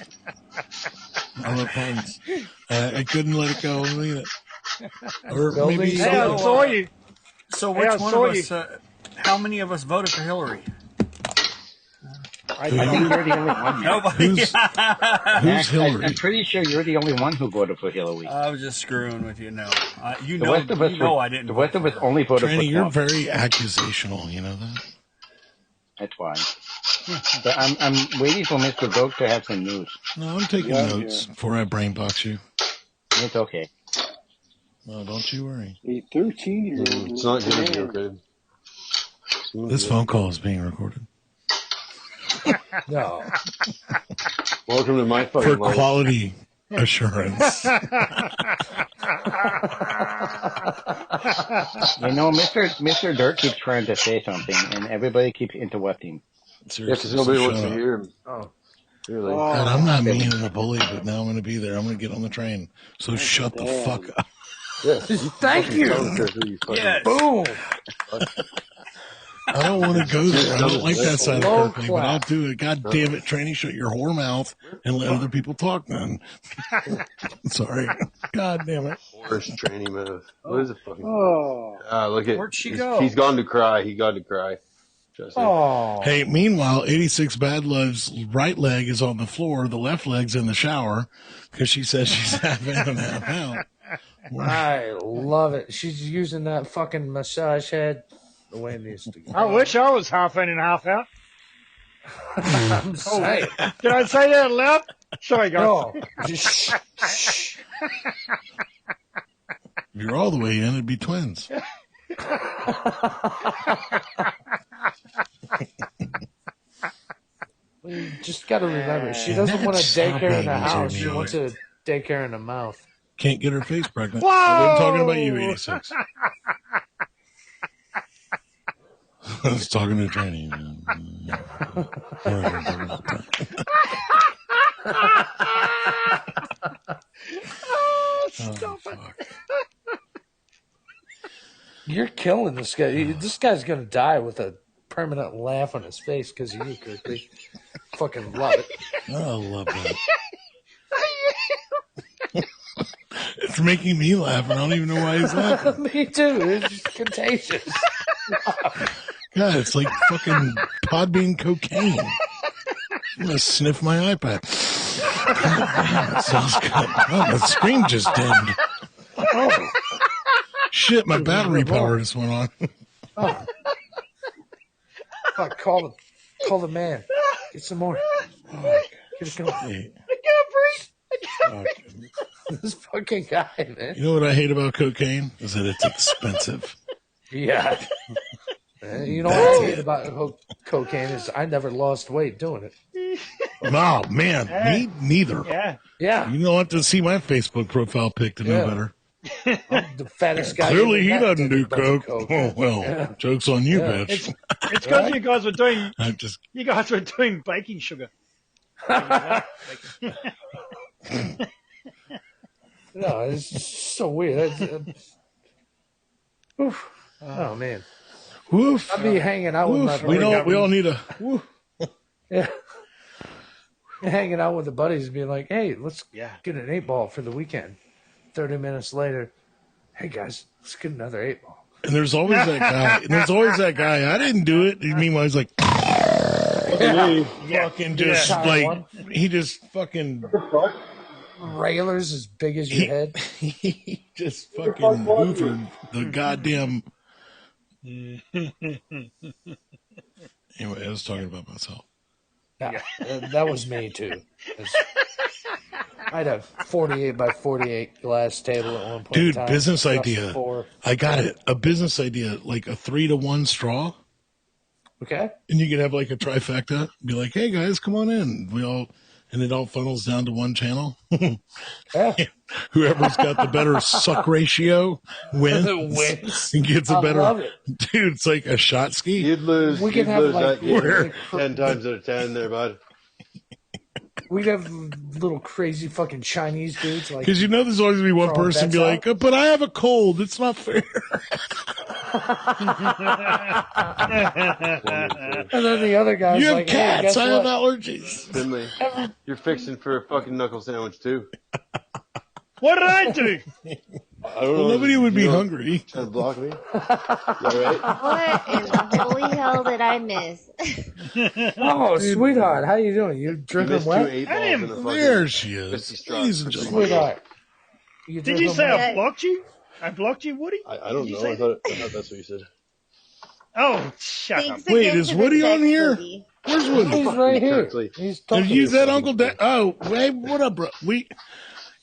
I love puns. I couldn't let it go. Or maybe Hey, I saw you. So which one of us? How many of us voted for Hillary? I think you're the only one. Nobody. Who's Hillary? I'm pretty sure you're the only one who voted for Hillary. I was just screwing with you. No, I didn't. The rest of us only voted Tranny, for you're Trump. very accusational. You know that? That's why. But I'm waiting for Mr. Vogue to have some news. No, I'm taking notes before I brainbox you. It's okay. No, don't you worry. A 13-year-old. It's not going to be okay. This phone call is being recorded. No. Welcome to my fucking For life. quality assurance. You know, Mr. Dirt keeps trying to say something, and everybody keeps interrupting. Because nobody wants to hear him. Oh. Really? God, I'm not mean and a bully, but now I'm going to be there. I'm going to get on the train. So shut the fuck up. Yes. Thank you. Yes. Boom. I don't want to go there. I don't like that side of Kirkley, but I'll do it. God damn it, Tranny, shut your whore mouth and let other people talk then. Sorry. God damn it. Worst Tranny move. What is it fucking? Look at. Where'd she go? He's gone to cry. He got to cry. Trust me. Oh. Hey, meanwhile, 86 Bad Love's right leg is on the floor. The left leg's in the shower because she says she's half in and half out. I love it. She's using that fucking massage head the way it needs to go. I wish I was half in and half out. I'm saying. Did I say that loud? Sorry, guys. No. Just shh. If you're all the way in, it'd be twins. You just got to remember, she doesn't want a daycare in the house. She wants a daycare in the mouth. Can't get her face pregnant. Whoa! I'm talking about you, 86. I was talking to Tranny. Stop it. You're killing this guy. This guy's going to die with a permanent laugh on his face because of you, Kirkley. Fucking love it. I love that. It's making me laugh, and I don't even know why he's laughing. Me too. It's just contagious. God, it's like fucking Podbean cocaine. I'm going to sniff my iPad. God damn, it sounds good. Oh, the screen just dimmed. Oh. Shit, my battery power just went on. Oh. Fuck, call the man. Get some more. Oh, get it going. Hey. I can't breathe. I can't breathe. This fucking guy, man. You know what I hate about cocaine? Is that it's expensive. Yeah. You know what I hate about cocaine is I never lost weight doing it. Oh, man. Me neither. Yeah. You don't have to see my Facebook profile pic to know better. I'm the fattest guy. Clearly, he ever met doesn't did a do bunch of coke. Oh, well, joke's on you, bitch. It's because you guys were doing. I'm just. You guys were doing baking sugar. No, it's just so weird. Oof. Oh man. Woof. I'd be hanging out with my buddies. We all need a woof. Yeah. Hanging out with the buddies and being like, hey, let's get an 8-ball for the weekend. 30 minutes later, hey guys, let's get another 8-ball. And there's always that guy. I didn't do it. Meanwhile, he's like, fucking just like, he just fucking. Railers as big as your head. He just fucking hoovered the goddamn. Anyway, I was talking about myself. Yeah, that was me too. I had a 48 by 48 glass table at one point. Dude, in time. business idea. I got it. A business idea, like a 3-to-1 straw. Okay. And you could have like a trifecta. Be like, hey guys, come on in. And it all funnels down to one channel. Yeah. Whoever's got the better suck ratio wins. And gets a better. Love it. Dude, it's like a shot ski. You'd lose. We can have like that 10 times out of 10 there, bud. we'd have little crazy fucking Chinese dudes like. Because there's always gonna be one person be like, "But I have a cold. It's not fair." And then the other guy's you have like, cats. "Hey, guess I have what? allergies." Finley, you're fixing for a fucking knuckle sandwich too. What did I do? I don't know. Nobody would be hungry. Trying to block me? Right? What in the holy hell did I miss? Oh, sweetheart, how you doing? You dripping wet? There she is. Ladies and gentlemen. Sweetheart. Did you say I blocked you? I blocked you, Woody? I don't know. I thought that's what you said. Oh, shut up. Wait, is Woody on here? Where's Woody? He's right here. He's talking. Did you that Uncle Dad? Oh, hey, what up, bro?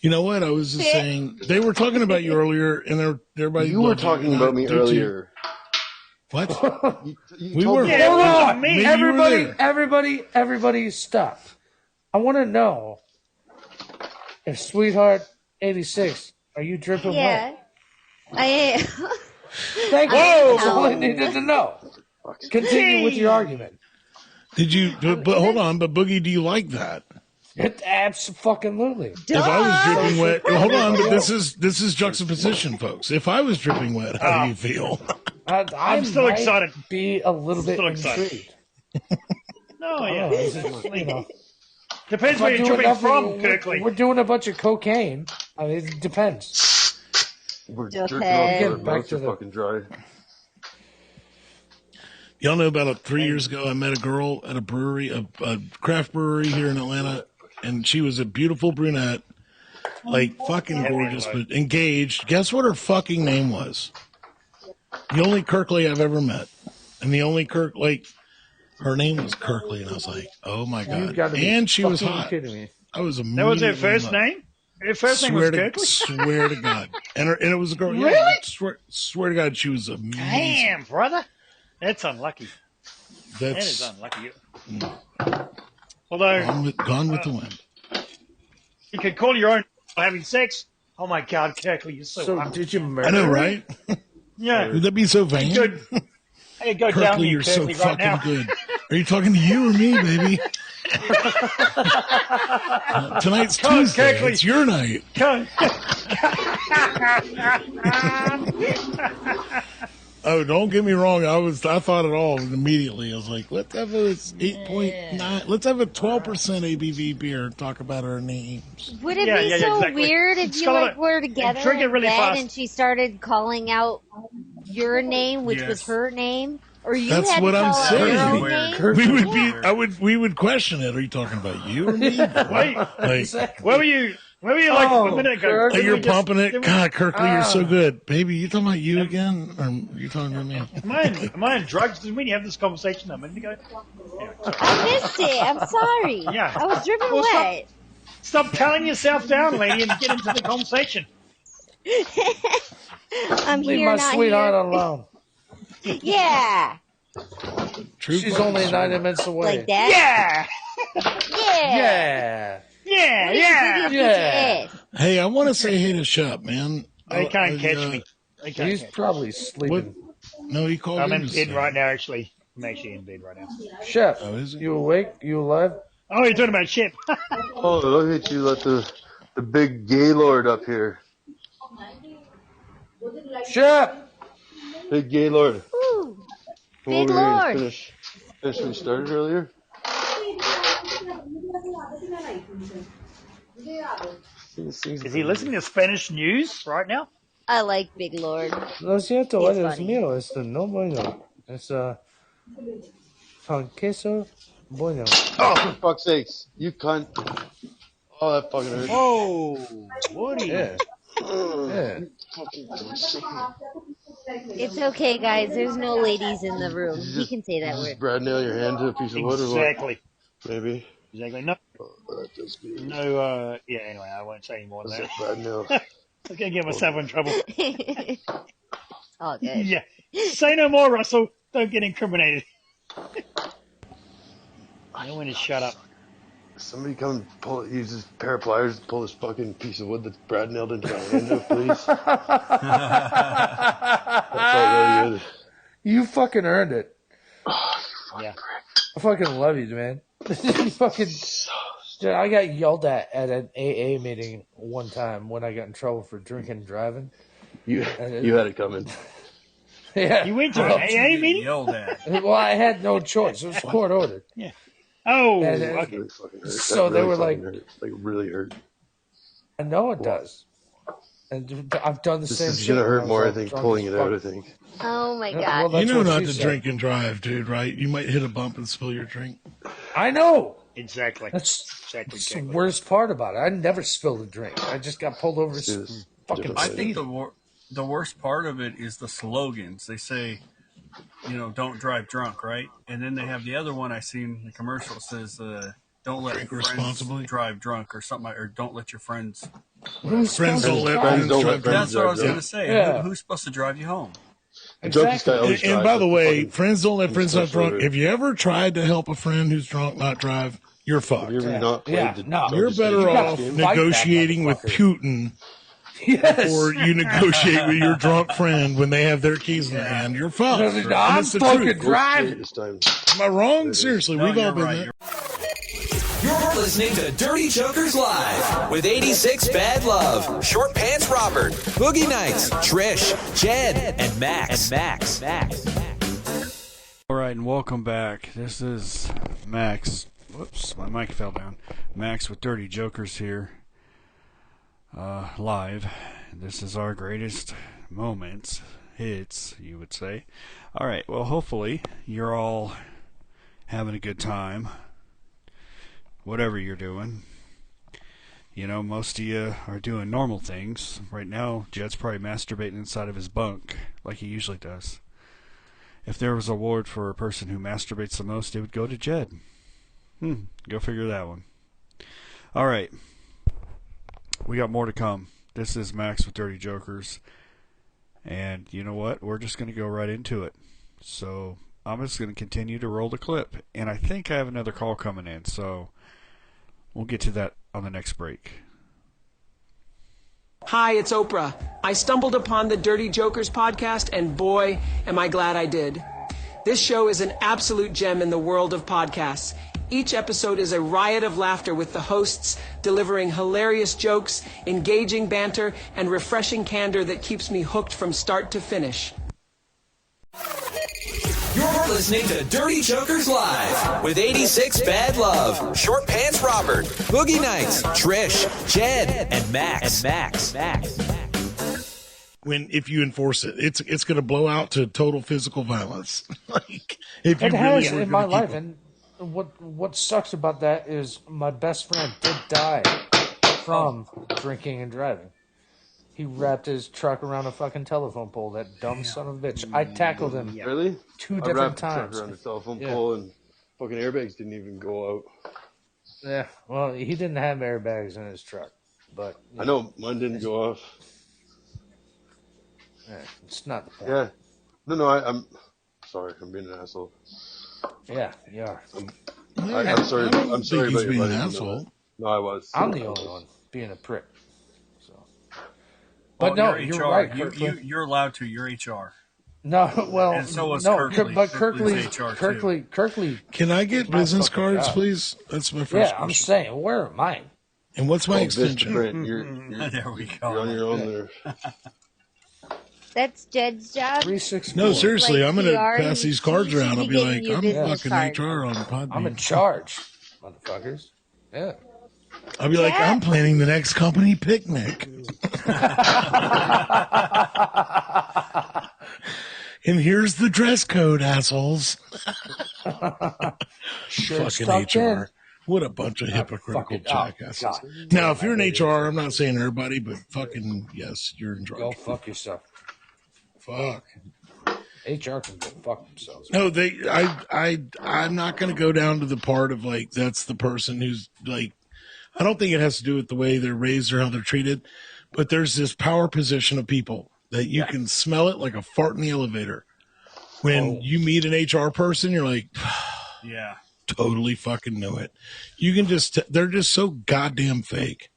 You know what? I was just saying they were talking about you earlier, and everybody. You were talking about me earlier. What? We were. Hold on, everybody, stop! I want to know if Sweetheart 86, are you dripping wet? I am. Thank you. That's all I needed to know. Continue with your argument. Did you? But hold on. But Boogie, do you like that? Absolutely. If I was dripping wet, hold on. But this is juxtaposition, folks. If I was dripping wet, how do you feel? I'm still excited. Be a little bit intrigued. No, yeah. You know. Depends where you're dripping from, Kirkley. We're doing a bunch of cocaine. I mean, it depends. We're jerking off our mouths are fucking dry. Y'all know about 3 years ago, I met a girl at a brewery, a craft brewery here in Atlanta, and she was a beautiful brunette, like fucking gorgeous, but engaged. Guess what her fucking name was? The only Kirkley I've ever met. And the only her name was Kirkley, and I was like, oh my God. And she was hot. I was immediately. That was her first name? Her first name was Kirkley? Swear to God. And it was a girl. Really? Yeah, swear to God, she was amazing. Damn, brother. That's unlucky. That That's is unlucky. Although gone with the wind. You could call your own having sex. Oh my God, Kirkley, you're so hungry. Did you murder? I know, right? Yeah. Would that be so vain? Good. Hey, go down Kirkley, me, you're so Kirkley, right fucking now. good. Are you talking to you or me, baby? Tonight's Come on, Tuesday. Kirkley. It's your night. Come. Oh, don't get me wrong. I thought it all immediately. I was like, let's have a 8.9. Let's have a 12% ABV beer and talk about our names. Would it be so weird if you were together drink it really in bed fast. and she started calling out your name, which was her name, or you That's had what to I'm call out saying. your own name? We would question it. Are you talking about you or me? Wait, Like, where were you like a minute ago? like you're pumping it. God, Kirkley, you're so good. Baby, you talking about you again? Or are you talking about me? Am I on drugs? Did we have this conversation a minute ago? I missed it. I'm sorry. Yeah. I was dripping Well, wet. Stop telling yourself down, lady, and get into the conversation. I'm Leave here, my not sweetheart here. alone. Yeah. She's only 90 minutes away. Like that? Yeah. Yeah. Hey, I want to say hey to Shep, man. They can't catch me. He's probably sleeping. No, he called I'm me in to bed say. right now, actually. I'm actually in bed right now. Chef, you awake? You alive? Oh, you're talking about Shep. Oh, look at you, let the big Gaylord up here. Chef! Big Gaylord. Ooh, Come big over here and Lord. finish what we started earlier. Is he listening to Spanish news right now? I like Big Lord. Lo siento, He's es funny. mío. No bueno. Es con queso bueno. Oh, for fuck's sakes. You cunt. Oh, that fucking hurt. Oh, Woody. Yeah. Yeah. It's okay, guys. There's no ladies in the room. You can say that word. Just Brad nail your hand to a piece of wood or what? Exactly. Maybe. Exactly. No. That does good. No. Yeah. Anyway, I won't say any more than That's that. a Brad nail. I was gonna get myself in trouble. All good. Yeah. Say no more, Russell. Don't get incriminated. I don't want to shut up. Somebody come use this pair of pliers to pull this fucking piece of wood that Brad nailed into my hand, please. That felt really good. You fucking earned it. Oh, you fucking prick. I fucking love you, man. You fucking. Dude, I got yelled at an AA meeting one time when I got in trouble for drinking and driving. You had it coming. Yeah. You went to an AA meeting? Yelled at. Well, I had no choice. It was court ordered. Yeah. Oh, And, okay. Really fucking hurt. So That they really were fucking like, hurt. Like really hurt. I know it does. And I've done the This same is shit. gonna when I hurt was more, I all think, drunk pulling as it out, I fuck. think. Oh my Well, god. that's You know what not she to said. drink and drive, dude, right? You might hit a bump and spill your drink. I know. Exactly. That's exactly. the worst part about it. I never spilled a drink. I just got pulled over It's fucking I think speeding. the worst part of it is the slogans. They say, don't drive drunk, right? And then they have the other one I seen in the commercial says, don't let Drink friends responsibly. drive drunk or something, or don't let your friends. Who's Friends supposed don't to let drive? friends drive drunk. That's what I was Yeah. going to say. Yeah. Who's supposed to drive you home? The drunkest guy always And drives. by the That's way, fucking- friends don't let friends not special drunk. order. If you ever tried to help a friend who's drunk not drive, you're fucked. Have you ever Yeah. not played Yeah, the no. You're doggy better stage off game? fight that negotiating with motherfucker. Putin Yes. before you negotiate with your drunk friend when they have their keys in their hand. You're fucked. No, And I'm it's the fucking truth. Go driving. straight this time. Am I wrong? Seriously, No, we've all you're been right. there. You're listening to Dirty Jokers Live with 86 Bad Love, Short Pants Robert, Boogie Nights, Trish, Jed, and Max. All right, and welcome back. This is Max. Whoops, my mic fell down. Max with Dirty Jokers here, live. This is our greatest moments, hits, you would say. All right, well, hopefully you're all having a good time, whatever you're doing. Most of you are doing normal things. Right now, Jed's probably masturbating inside of his bunk, like he usually does. If there was an award for a person who masturbates the most, it would go to Jed. Go figure that one. All right. We got more to come. This is Max with Dirty Jokers. And you know what? We're just going to go right into it. So I'm just going to continue to roll the clip. And I think I have another call coming in. So we'll get to that on the next break. Hi, it's Oprah. I stumbled upon the Dirty Jokers podcast, and boy, am I glad I did. This show is an absolute gem in the world of podcasts. Each episode is a riot of laughter with the hosts delivering hilarious jokes, engaging banter, and refreshing candor that keeps me hooked from start to finish. You're listening to Dirty Jokers Live with 86 Bad Love, Short Pants Robert, Boogie Nights, Trish, Jed, and Max. If you enforce it, it's going to blow out to total physical violence. Like if you It really has were in gonna my keep life, it. and what sucks about that is my best friend did die from drinking and driving. He wrapped his truck around a fucking telephone pole. That dumb son of a bitch. I tackled him Really? two I different wrapped the truck times. around the telephone Yeah. pole and fucking airbags didn't even go out. Yeah, well, he didn't have airbags in his truck, but I know mine didn't go off. yeah, it's not the point. Yeah. No, I'm sorry. I'm being an asshole. Yeah, you are. I'm sorry. I'm sorry he's about being your an buddy. asshole. No, I was. I'm the I only was. one being a prick. So, but no, you're HR. right, You, Kirkley. you're allowed to. You're HR. No, well, And so was no, Kirkley. but Kirkley's HR too. Kirkley. Can I get my business fucking cards, job. please? That's my first Yeah, question. I'm saying, where are mine? And what's my Oh, extension? Vistaprint. There we go. You're on your own there. That's Jed's job. 364. No, seriously, Like I'm going to PR, pass these cards he around. should I'll be be getting like, you I'm business fucking cards. HR on Podbean. I'm in charge, motherfuckers. Yeah. I'll be like, I'm planning the next company picnic. And here's the dress code, assholes. Shirts Fucking tucked HR. in. What a bunch of hypocritical fucking- oh, jackasses. God. Now, if you're in HR, I'm not saying everybody, but fucking, yes, you're in charge. Go fuck yourself. Fuck. HR can go fuck themselves. No, I'm not going to go down to the part of like, that's the person who's like, I don't think it has to do with the way they're raised or how they're treated, but there's this power position of people that you can smell it like a fart in the elevator. When you meet an HR person, you're like, Yeah. totally fucking know it. You can just, they're just so goddamn fake.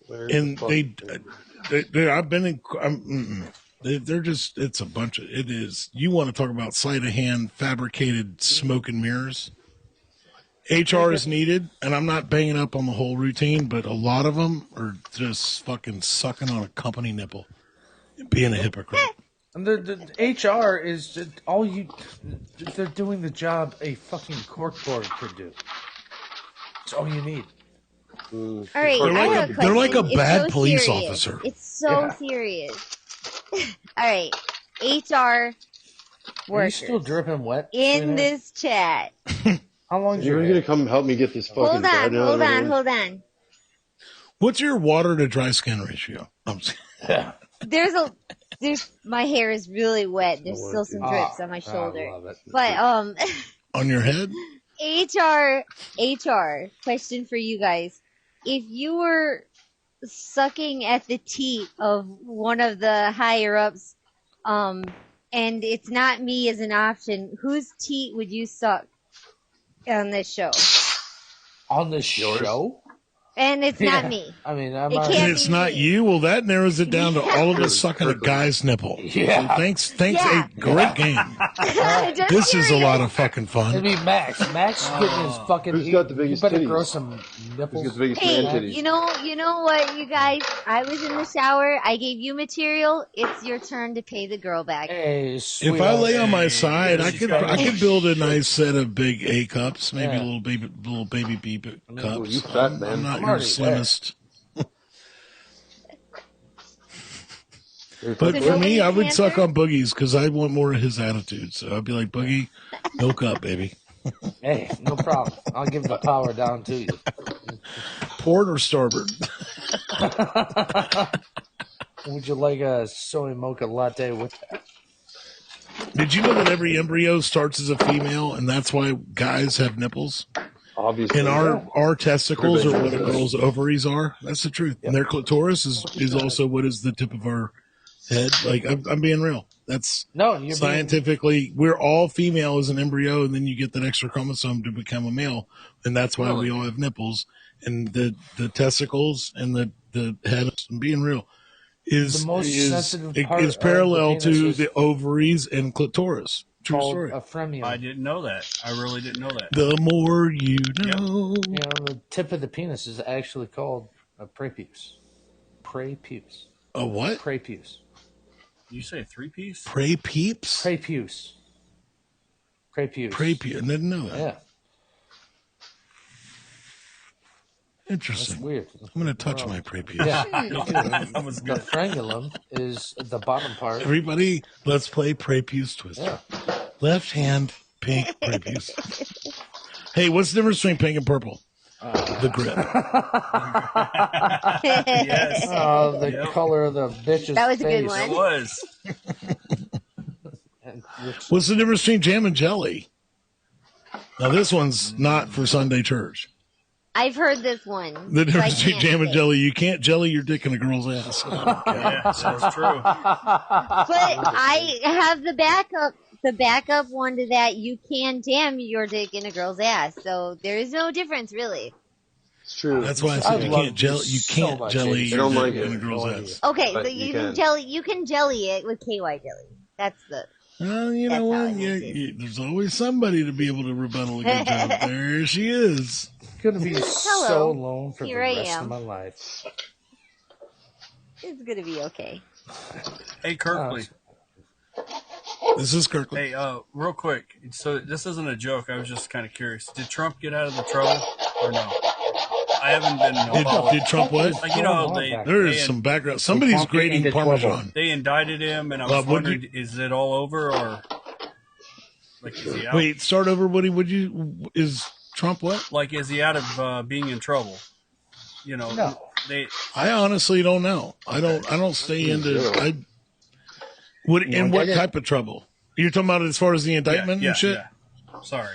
And I've been in, they're just, it's a bunch of, it is, you want to talk about sleight of hand, fabricated smoke and mirrors. HR is needed, and I'm not banging up on the whole routine, but a lot of them are just fucking sucking on a company nipple and being a hypocrite. And the HR is just all you. They're doing the job a fucking corkboard could do. It's all you need. All right, They're like a It's bad so police serious. officer. It's so serious. All right, HR Are you workers still dripping wet? in sweetheart? this chat. How long? You're going to come help me get this fucking Hold bad on, hold on. What's your water to dry skin ratio? There's my hair is really wet. There's still some drips on my shoulder. I love it. But On your head? HR question for you guys. If you were sucking at the teat of one of the higher ups, and it's not me as an option, whose teat would you suck on this show? On the show? And it's not me. I mean, I'm It already- can't And it's be not me. you? Well, that narrows it down to all of us sucking a guy's nipple. Yeah. So thanks. Yeah. Hey, great game. Just This is a curious. lot of fucking It'd fun. be Max. Max getting his fucking. Who's got the biggest You better titties? grow some nipples. Who's got the biggest man Hey, titties? you know what, you guys? I was in the shower. I gave you material. It's your turn to pay the girl back. Hey, If I lay on my side, I could build a nice set of big A cups, maybe Yeah. little baby B cups. you fat man. I'm not I'm your already slimmest. You're But So for me, nobody I would can suck answer? on Boogie's because I want more of his attitude. So I'd be like, Boogie, milk up, baby. Hey, no problem. I'll give the power down to you. Port or starboard? Would you like a soy mocha latte with that? Did you know that every embryo starts as a female, and that's why guys have nipples? Obviously. And our testicles are what a Everybody girl's ovaries are. That's the truth. And their clitoris is also what is the tip of our head. Like I'm being real. That's No, you're scientifically we're all female as an embryo, and then you get that extra chromosome to become a male, and that's why we all have nipples. And the testicles and the head. I'm being real. The most sensitive part Is of parallel the penis to is the ovaries and clitoris. True called story. a fremulum. I didn't know that. I really didn't know that. The more you know. You know, the tip of the penis is actually called a prepuce. Prepuce. A what? Prepuce. You say a 3-piece? Prey peeps? Prepuce. Prepuce. Prepuce. I didn't know that. Yeah. Interesting. That's weird. I'm going to touch my prepuce. Yeah. That was The good. frenulum is the bottom part. Everybody, let's play prepuce twister. Yeah. Left hand, pink prepuce. Hey, what's the difference between pink and purple? The grip. Yes. Oh, the Yep. color of the bitch's That was a good face. one. It was. And What's the difference between jam and jelly? Now, this one's not for Sunday church. I've heard this one. The so I difference between can't jam and say. jelly, you can't jelly your dick in a girl's ass. Yeah, that's true. But I have the backup one to that. You can jam your dick in a girl's ass, so there is no difference really. It's true. That's why I said you can't jelly. You can't jelly They your don't like dick in it. a girl's ass. Okay, But so you you can. can jelly. You can jelly it with KY jelly. That's the. Well, you know That's how what? it Yeah, is. there's always somebody to be able to rebuttal a good job. There she is. gonna be so alone for Here the I rest am. of my life. It's gonna be okay. Hey, Kirkley. This is Kirkley. Hey, real quick. So this isn't a joke. I was just kind of curious. Did Trump get out of the trouble or no? I haven't been. Did Trump what? Like, you know, they There is they some background. Somebody's grating Parmesan. They indicted him, and I was wondering, is it all over or like is he out? Wait, start over, Woody. Is Trump what? Like, is he out of being in trouble? You know, No. I honestly don't know. I don't stay into. What type of trouble? You're talking about as far as the indictment and shit? Yeah. Sorry,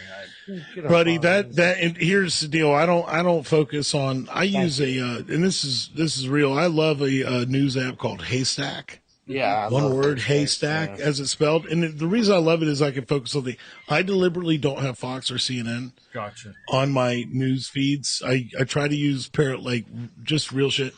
buddy. And here's the deal. I don't focus on. I use and this is real. I love a news app called Haystack. Yeah, one word, Haystack, as it's spelled. And the reason I love it is I can focus on I deliberately don't have Fox or CNN. Gotcha. On my news feeds. I try to use just real shit.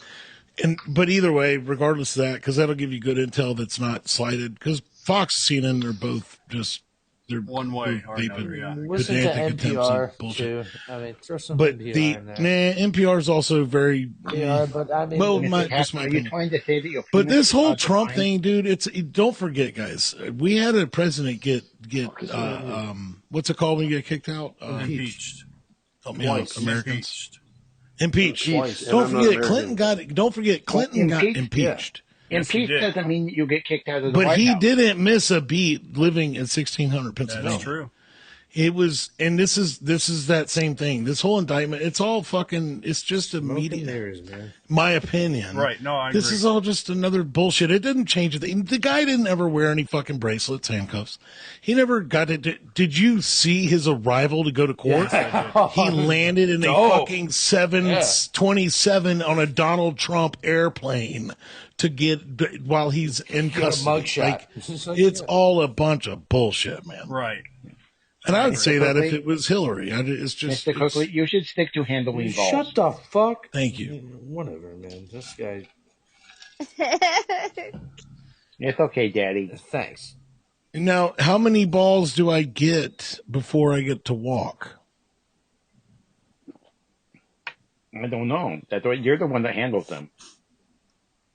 But either way, regardless of that, because that'll give you good intel that's not slighted. Because Fox and CNN are both just they're one way or vapid, another. Yeah. Listen to pedantic attempts NPR of bullshit. too. I mean, throw some But NPR in there. NPR is also very. NPR, but I mean, well, Mr. just my Captain, are you opinion. trying to say that your But penis this is whole not Trump defined? thing, dude, don't forget, guys. We had a president get what's it called when you get kicked out? Impeached. Help me out, Americans. Impeached. Impeached. Don't And I'm forget, not Clinton got impeached. Yeah. Impeached doesn't mean you get kicked out of the But White he House. didn't miss a beat living in 1600 Pennsylvania. That's true. It was, and this is that same thing. This whole indictment, it's all fucking. It's just a smoke and media. mirrors, man. My opinion. Right. No, I This agree. is all just another bullshit. It didn't change a thing. The guy didn't ever wear any fucking bracelets, handcuffs. He never got it. Did you see his arrival to go to court? Yeah. He landed in a Dope. fucking 727 on a Donald Trump airplane to get while he's in Get a custody. mugshot. It's all a bunch of bullshit, man. Right. And I would say that if Kirkley, it was Hillary. It's just. Mr. Kirkley, you should stick to handling balls. Shut the fuck. Thank you. Whatever, man. This guy. It's okay, Daddy. Thanks. Now, how many balls do I get before I get to walk? I don't know. You're the one that handles them.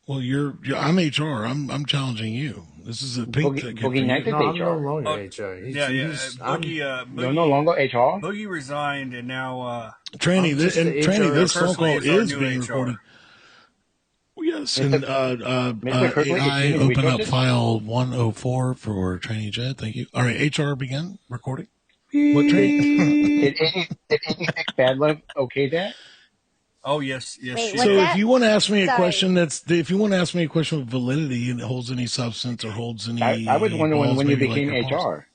Well, I'm HR. I'm challenging you. This is a pink ticket. Boogie Nights is No, I'm no HR. longer Oh, HR. Yeah, Boogie, You're no longer HR? Boogie resigned, and now Tranny, this phone call Kirkley is our is new being HR. recorded. Yes, Mr. and Mr. Kirkley, AI, if you open research up it? file 104 for Tranny Jed. Thank you. All right, HR, begin recording. What Tranny? Did 86 Bad Love okay that? Oh yes. Wait, So what's if you want to ask me a Sorry. question if you want to ask me a question with validity and it holds any substance or holds any, I was wondering balls, when you maybe like became your balls. HR.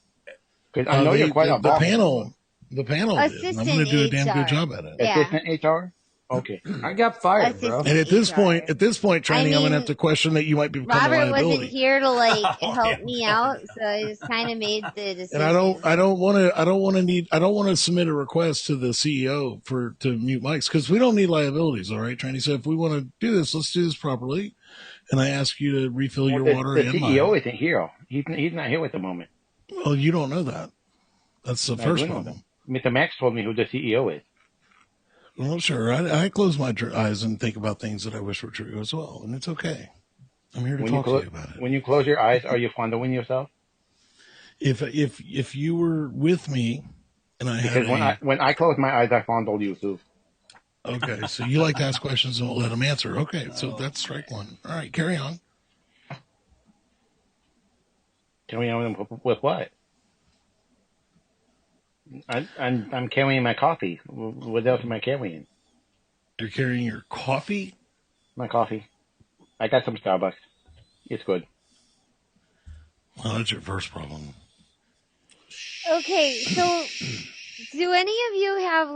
Because I know you're quite a the boss. panel did. And I'm going to do a damn HR. good job at it. Yeah. Assistant HR? Okay. I got fired, bro. And at this HR. point, Tranny, I'm going mean, to have to question that you might become a Robert liability. wasn't here to help me out, so I just kind of made the decision. And I don't want to submit a request to the CEO to mute mics because we don't need liabilities. All right, Tranny. So if we want to do this, let's do this properly. And I ask you to refill your water The and CEO mine. isn't here. He's not here at the moment. Well, you don't know that. That's the I first do know problem. that. Mr. Max told me who the CEO is. Well, sure. I close my eyes and think about things that I wish were true as well, and it's okay. I'm here to talk to you about it. When you close your eyes, are you fondling yourself? If you were with me, and I Because when I close my eyes, I fondle you too. Okay, so you like to ask questions and won't let them answer. Okay, so that's strike one. All right, carry on. Carry on with what? I'm carrying my coffee. What else am I carrying? You're carrying your coffee? My coffee. I got some Starbucks. It's good. Well, that's your first problem. Okay, so do any of you have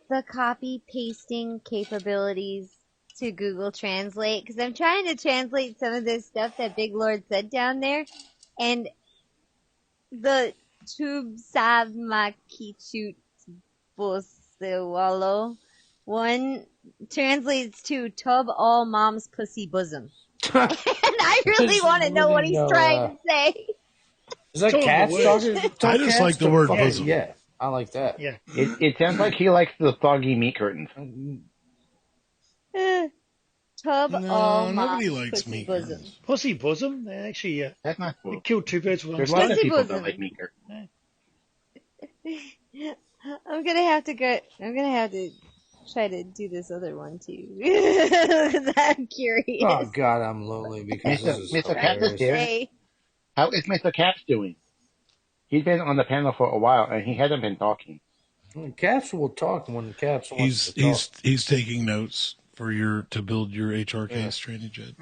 the copy pasting capabilities to Google Translate? Because I'm trying to translate some of this stuff that Big Lord said down there, and the tube sab makichut bosewalo one translates to tub all mom's pussy bosom. And I really want to know what he's trying to say. Is that cats talking? I just like the word bosom. Yeah, I like that. Yeah. It sounds like he likes the soggy meat curtains. Tub all mom's nobody likes pussy meat bosom. curtains. Pussy bosom. Actually, That's not you cool. killed two birds with one There's stone. lots of Pussy people bosom. that like meat curtains. I'm gonna have to try to do this other one too. 'Cause I'm curious. Oh God, I'm lonely because this is Mr. Cat is hilarious. here. Hey. How is Mr. Caps doing? He's been on the panel for a while and he hasn't been talking. Caps will talk when Caps wants to talk. He's taking notes for to build your HR case, Tranny Jed.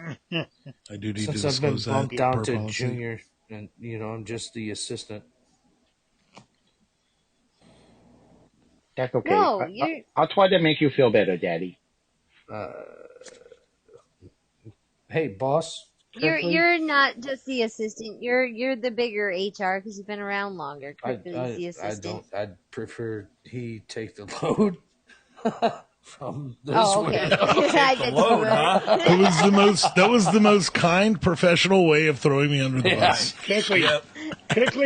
I do need Since to I've been disclose bumped that down per to policy. junior, and I'm just the assistant. That's okay. No, I'll try to make you feel better, Daddy. Hey, boss. Kirkley? You're not just the assistant. You're the bigger HR because you've been around longer. Kirkley's the assistant. I'd prefer he take the load. from this okay. I did Load, huh? That was the most kind, professional way of throwing me under the bus. Kirkley,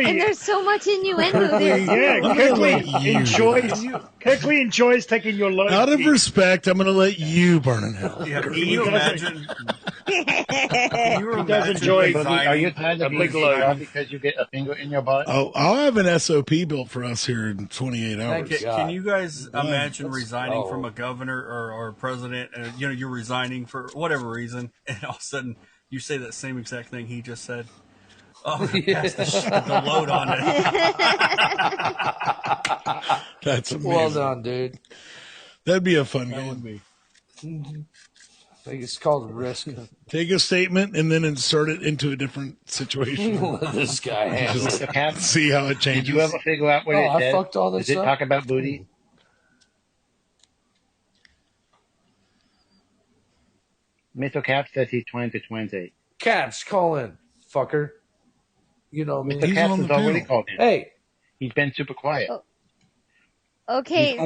And there's so much innuendo there. Kirkley enjoys taking your load. Out of respect, I'm going to let you burn in hell. Yeah, can you imagine? He does enjoy. Are you tired of being load because you get a finger in your butt? Oh, I'll have an SOP built for us here in 28 hours. Can you guys imagine resigning from a governor or a president? You're resigning for whatever reason, and all of a sudden you say that same exact thing he just said. Oh, pass the load on it. That's amazing. Well done, dude. That'd be a fun game. I think it's called Risk. Take a statement and then insert it into a different situation. Let this guy handle it. See how it changes. Did you ever figure out what it said? I fucked all this Does it up? talk about booty? Mr. Cap says he's 20. Caps, call in, fucker. You know me. Mr. Caps has already called in. Hey. He's been super quiet. Okay,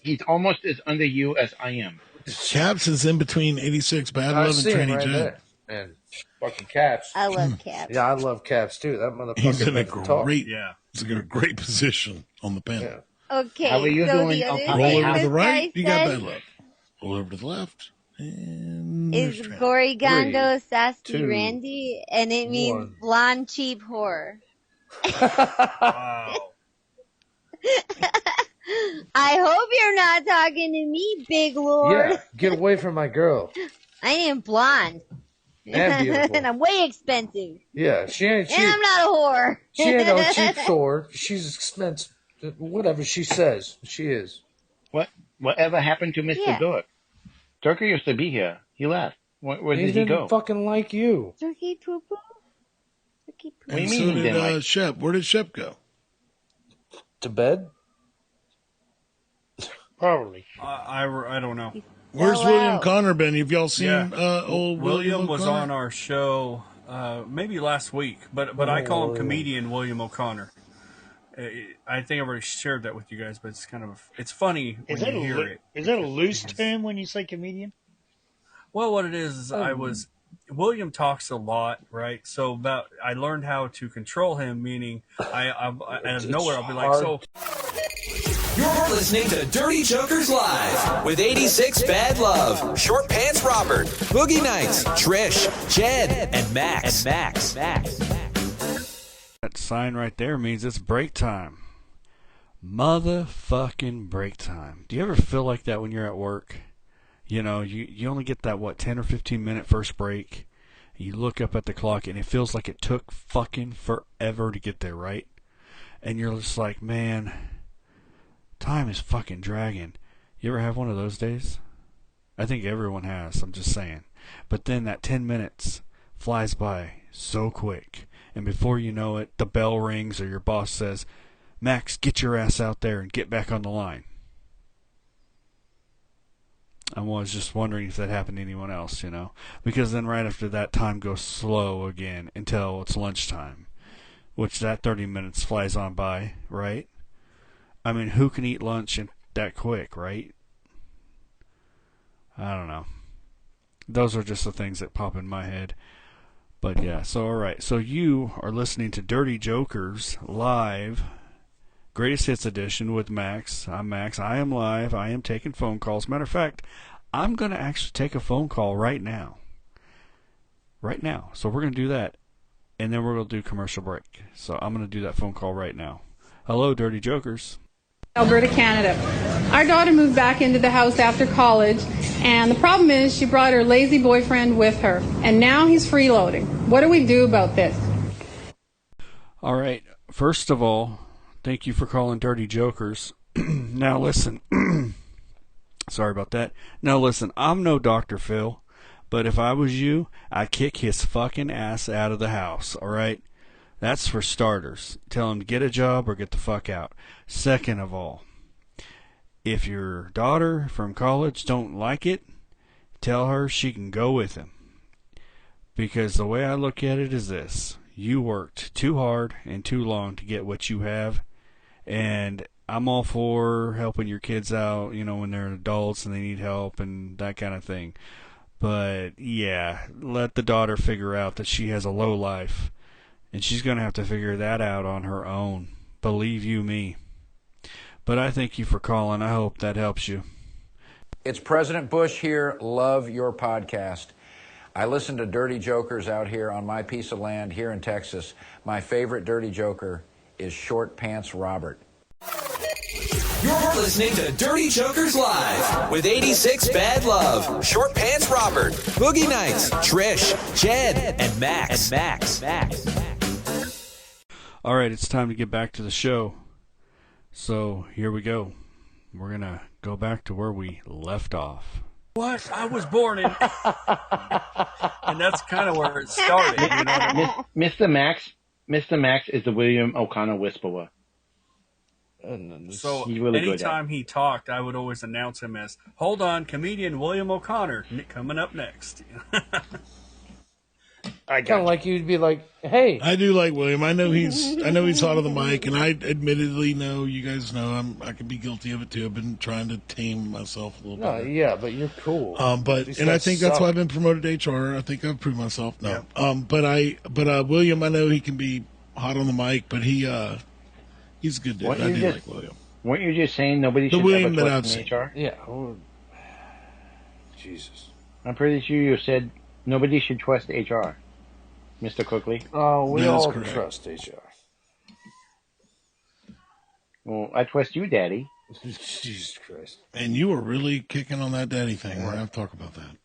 he's almost as under you as I am. Caps is in between 86 Bad I Love and see him Tranny right Jed. there. Man, fucking Caps. I love Caps. Yeah, I love Caps too. That motherfucker. He's in a makes the talk. he's in a great position on the panel. Yeah. Okay, How are you so doing? the other Roll thing over to this the right, guy you got said Bad Love. Roll over to the left, and is there's Tranny. Gorigondo Sassy 2, Randy, and it means 1. blonde cheap whore. Wow. I hope you're not talking to me, big lord. Yeah, get away from my girl. I am blonde. And beautiful. And I'm way expensive. Yeah, she ain't cheap. And I'm not a whore. She ain't no cheap whore. She's expensive. Whatever she says, she is. Whatever happened to Mr. Yeah. Dork? Turkey used to be here. He left. Where did he didn't go? fucking like you. Turkey poo poo. Turkey poo. What do you And mean so he did didn't like? Shep. Where did Shep go? To bed? Probably. I don't know. Where's Fell William out. Connor been? Have y'all seen Yeah. old William was O'Connor? on our show maybe last week, but I call him comedian William O'Connor. I think I've already shared that with you guys, but it's funny when you hear it. Is that a loose term when you say comedian? Well, what it is William talks a lot, right? So I learned how to control him, meaning out of nowhere I'll be like, so. You're listening to Dirty Jokers Live with 86 Bad Love, Short Pants Robert, Boogie Nights, Trish, Jed, and Max. That sign right there means it's break time. Motherfucking break time. Do you ever feel like that when you're at work? You know, you only get that, 10 or 15 minute first break. You look up at the clock and it feels like it took fucking forever to get there, right? And you're just like, man, time is fucking dragging. You ever have one of those days? I think everyone has, I'm just saying. But then that 10 minutes flies by so quick. And before you know it, the bell rings or your boss says, Max, get your ass out there and get back on the line. I was just wondering if that happened to anyone else, because then right after that, time goes slow again until it's lunchtime, which that 30 minutes flies on by, right? I mean, who can eat lunch that quick, right? I don't know. Those are just the things that pop in my head. But yeah, so alright. So you are listening to Dirty Jokers Live, Greatest Hits Edition with Max. I'm Max. I am live. I am taking phone calls. Matter of fact, I'm going to actually take a phone call right now. Right now. So we're going to do that. And then we're going to do commercial break. So I'm going to do that phone call right now. Hello, Dirty Jokers. Alberta, Canada. Our daughter moved back into the house after college, and the problem is she brought her lazy boyfriend with her, and now he's freeloading. What do we do about this? All right. First of all, thank you for calling Dirty Jokers. Now listen. Sorry about that. Now listen, I'm no Dr. Phil, but if I was you, I'd kick his fucking ass out of the house, all right? That's for starters. Tell him to get a job or get the fuck out. Second of all, if your daughter from college don't like it, tell her she can go with him. Because the way I look at it is this. You worked too hard and too long to get what you have, and I'm all for helping your kids out, when they're adults and they need help and that kind of thing. But, yeah, let the daughter figure out that she has a low life. And she's going to have to figure that out on her own. Believe you me. But I thank you for calling. I hope that helps you. It's President Bush here. Love your podcast. I listen to Dirty Jokers out here on my piece of land here in Texas. My favorite Dirty Joker is Short Pants Robert. You're listening to Dirty Jokers Live with 86 Bad Love, Short Pants Robert, Boogie Nights, Trish, Jed, and Max. All right, it's time to get back to the show. So here we go. We're going to go back to where we left off. What? I was born in... and that's kind of where it started. Mr. Max is the William O'Connor whisperer. So He's really anytime he talked, I would always announce him as, hold on, comedian William O'Connor coming up next. I kind of like you to be like, hey. I do like William. I know he's hot on the mic, and I admittedly know, you guys know, I could be guilty of it too. I've been trying to tame myself a little bit. Yeah, but you're cool. And I think that's why I've been promoted to HR. I think I've proved myself. No. Yeah. William, I know he can be hot on the mic, but he's a good dude. I do like William. Weren't you just saying nobody should William have a that trust in HR? Yeah. Jesus. I'm pretty sure you said nobody should trust HR, Mr. Kirkley. Oh, we all trust HR. Well, I trust you, Daddy. Jesus Christ. And you were really kicking on that daddy thing. We're going to have to talk about that.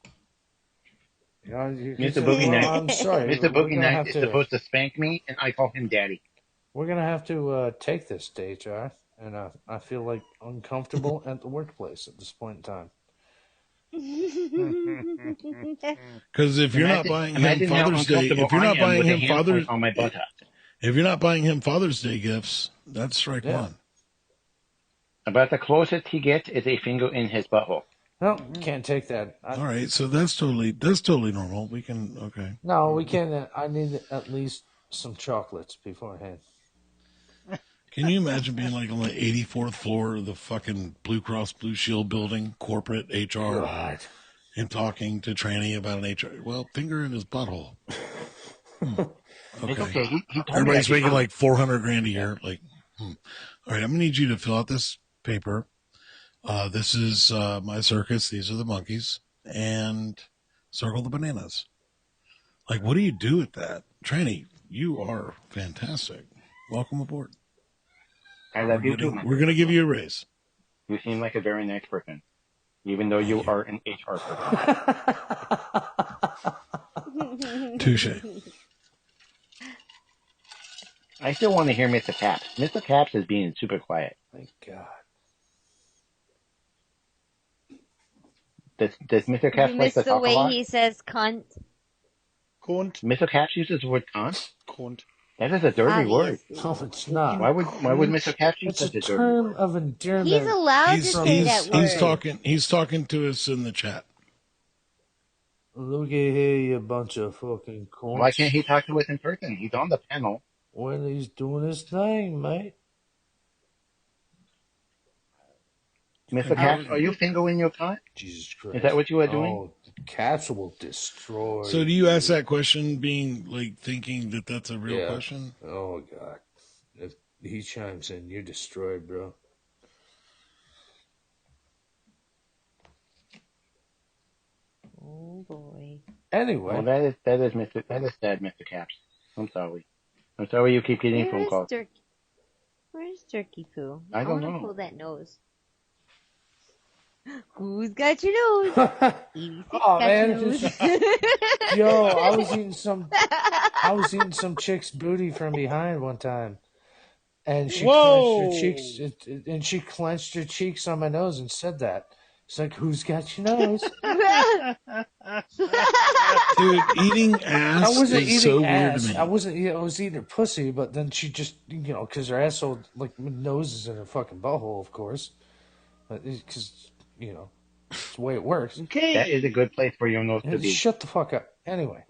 Mr. Boogie Night. I'm sorry. Mr. Boogie Night is supposed to spank me, and I call him Daddy. We're going to have to take this to HR, and I feel like uncomfortable at the workplace at this point in time. Because if you're not buying him Father's Day, if you're not buying him Father's Day gifts, that's strike one. About the closest he gets is a finger in his butthole. No, can't take that. All right, so that's totally normal. We can okay. No, we can't. I need at least some chocolates beforehand. Can you imagine being like on the 84th floor of the fucking Blue Cross Blue Shield building, corporate HR, God. and talking to Tranny about an HR? Well, finger in his butthole. Okay. Everybody's making like $400,000 a year. Like, All right, I'm gonna need you to fill out this paper. This is my circus. These are the monkeys, and circle the bananas. Like, what do you do with that, Tranny? You are fantastic. Welcome aboard. I love you too. We're going to give you a raise. You seem like a very nice person, even though you are an HR person. Touche. I still want to hear Mr. Caps. Mr. Caps is being super quiet. Thank God. Does Mr. Caps like to talk a lot? You miss the way he says cunt. Cunt. Mr. Caps uses the word cunt? Cunt. That is a dirty word. No, it's not. Why would Mr. Caps use such a dirty term word? of endearment. He's allowed to say that word. He's talking to us in the chat. Look at here, you bunch of fucking cunts. Why can't he talk to us in person? He's on the panel. Well, he's doing his thing, mate. Mr. Caps, are you fingering your cunt? Jesus Christ. Is that what you are doing? Oh, the cats will destroy. So do you ask that question being like thinking that that's a real question? Oh, God. If he chimes in, you're destroyed, bro. Oh, boy. Anyway. Well, that is sad, Mr. Caps. I'm sorry. I'm sorry you keep getting phone calls. Where's Turkey Poo? I don't wanna know. pull that nose. Who's got your nose? Oh man, yo, I was eating some chick's booty from behind one time, and she clenched her cheeks on my nose and said that. It's like, who's got your nose? Dude, eating ass I wasn't is eating so ass. weird to me. I was eating her pussy, but then she just, because her asshole, like, nose is in her fucking butthole, of course. Because, it's the way it works. Okay. That is a good place for your nose to be. Shut the fuck up. Anyway.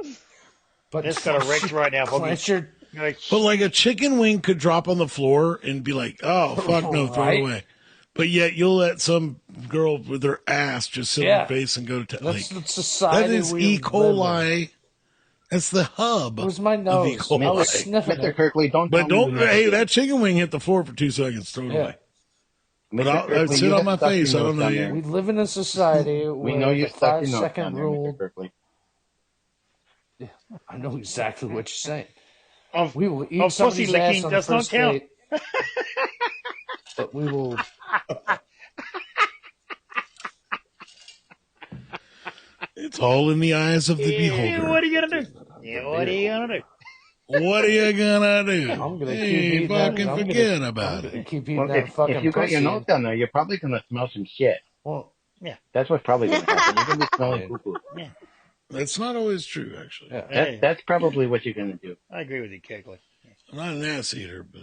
But It's got a wrecked right now, clenched But like a chicken wing could drop on the floor and be like, "Oh fuck no, throw it away." But yet you'll let some girl with her ass just sit on her face and go to That's the society that is we E. live coli. That's the hub. It was my of nose. E. coli. I was sniffing Mr. it. Kirkley, don't. But tell me don't. Hey, that chicken wing hit the floor for 2 seconds. Throw it away. But I'll sit on my face. I don't know you. We live in a society where know you the stuck your nose 5 second down there, rule. Mr. Kirkley. Yeah, I know exactly what you're saying. Of, we will eat of pussy somebody's ass licking on the does not first count. date, but we will. It's all in the eyes of the beholder. What are you gonna do? Yeah, what are you gonna do? What are you gonna do? I'm gonna Hey, keep eating fucking that. forget about it. Keep eating Well, that fucking if you got your pussy. nose down there, you're probably gonna smell some shit. Well, yeah, that's what's probably gonna happen. You're gonna be smelling poo-poo. Yeah, That's not always true, actually. Yeah. That's probably what you're gonna do. I agree with you, Kirkley. I'm not an ass eater, but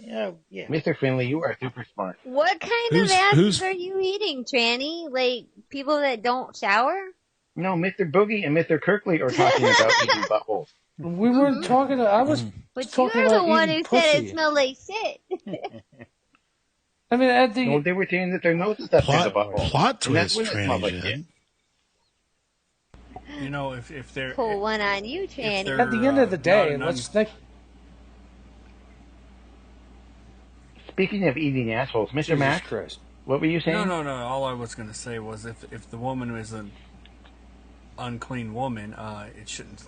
Yeah. Mr. Finley, you are super smart. What kind of asses are you eating, Tranny? Like people that don't shower? No, Mr. Boogie and Mr. Kirkley are talking about eating buttholes. We weren't talking. I was But talking you're about the one eating who said pussy. it smelled like shit. I mean, at the No, they were saying that their nose stuff in the butthole. Plot And that's twist, when it smelled Tranny like Jed. shit. You know, if they're Pull one on you, Tranny. they're, at the end of the day, not let's think. Speaking of eating assholes, Mr. Jesus Max, Christ. what were you saying? No. All I was going to say was if the woman is an unclean woman, it shouldn't.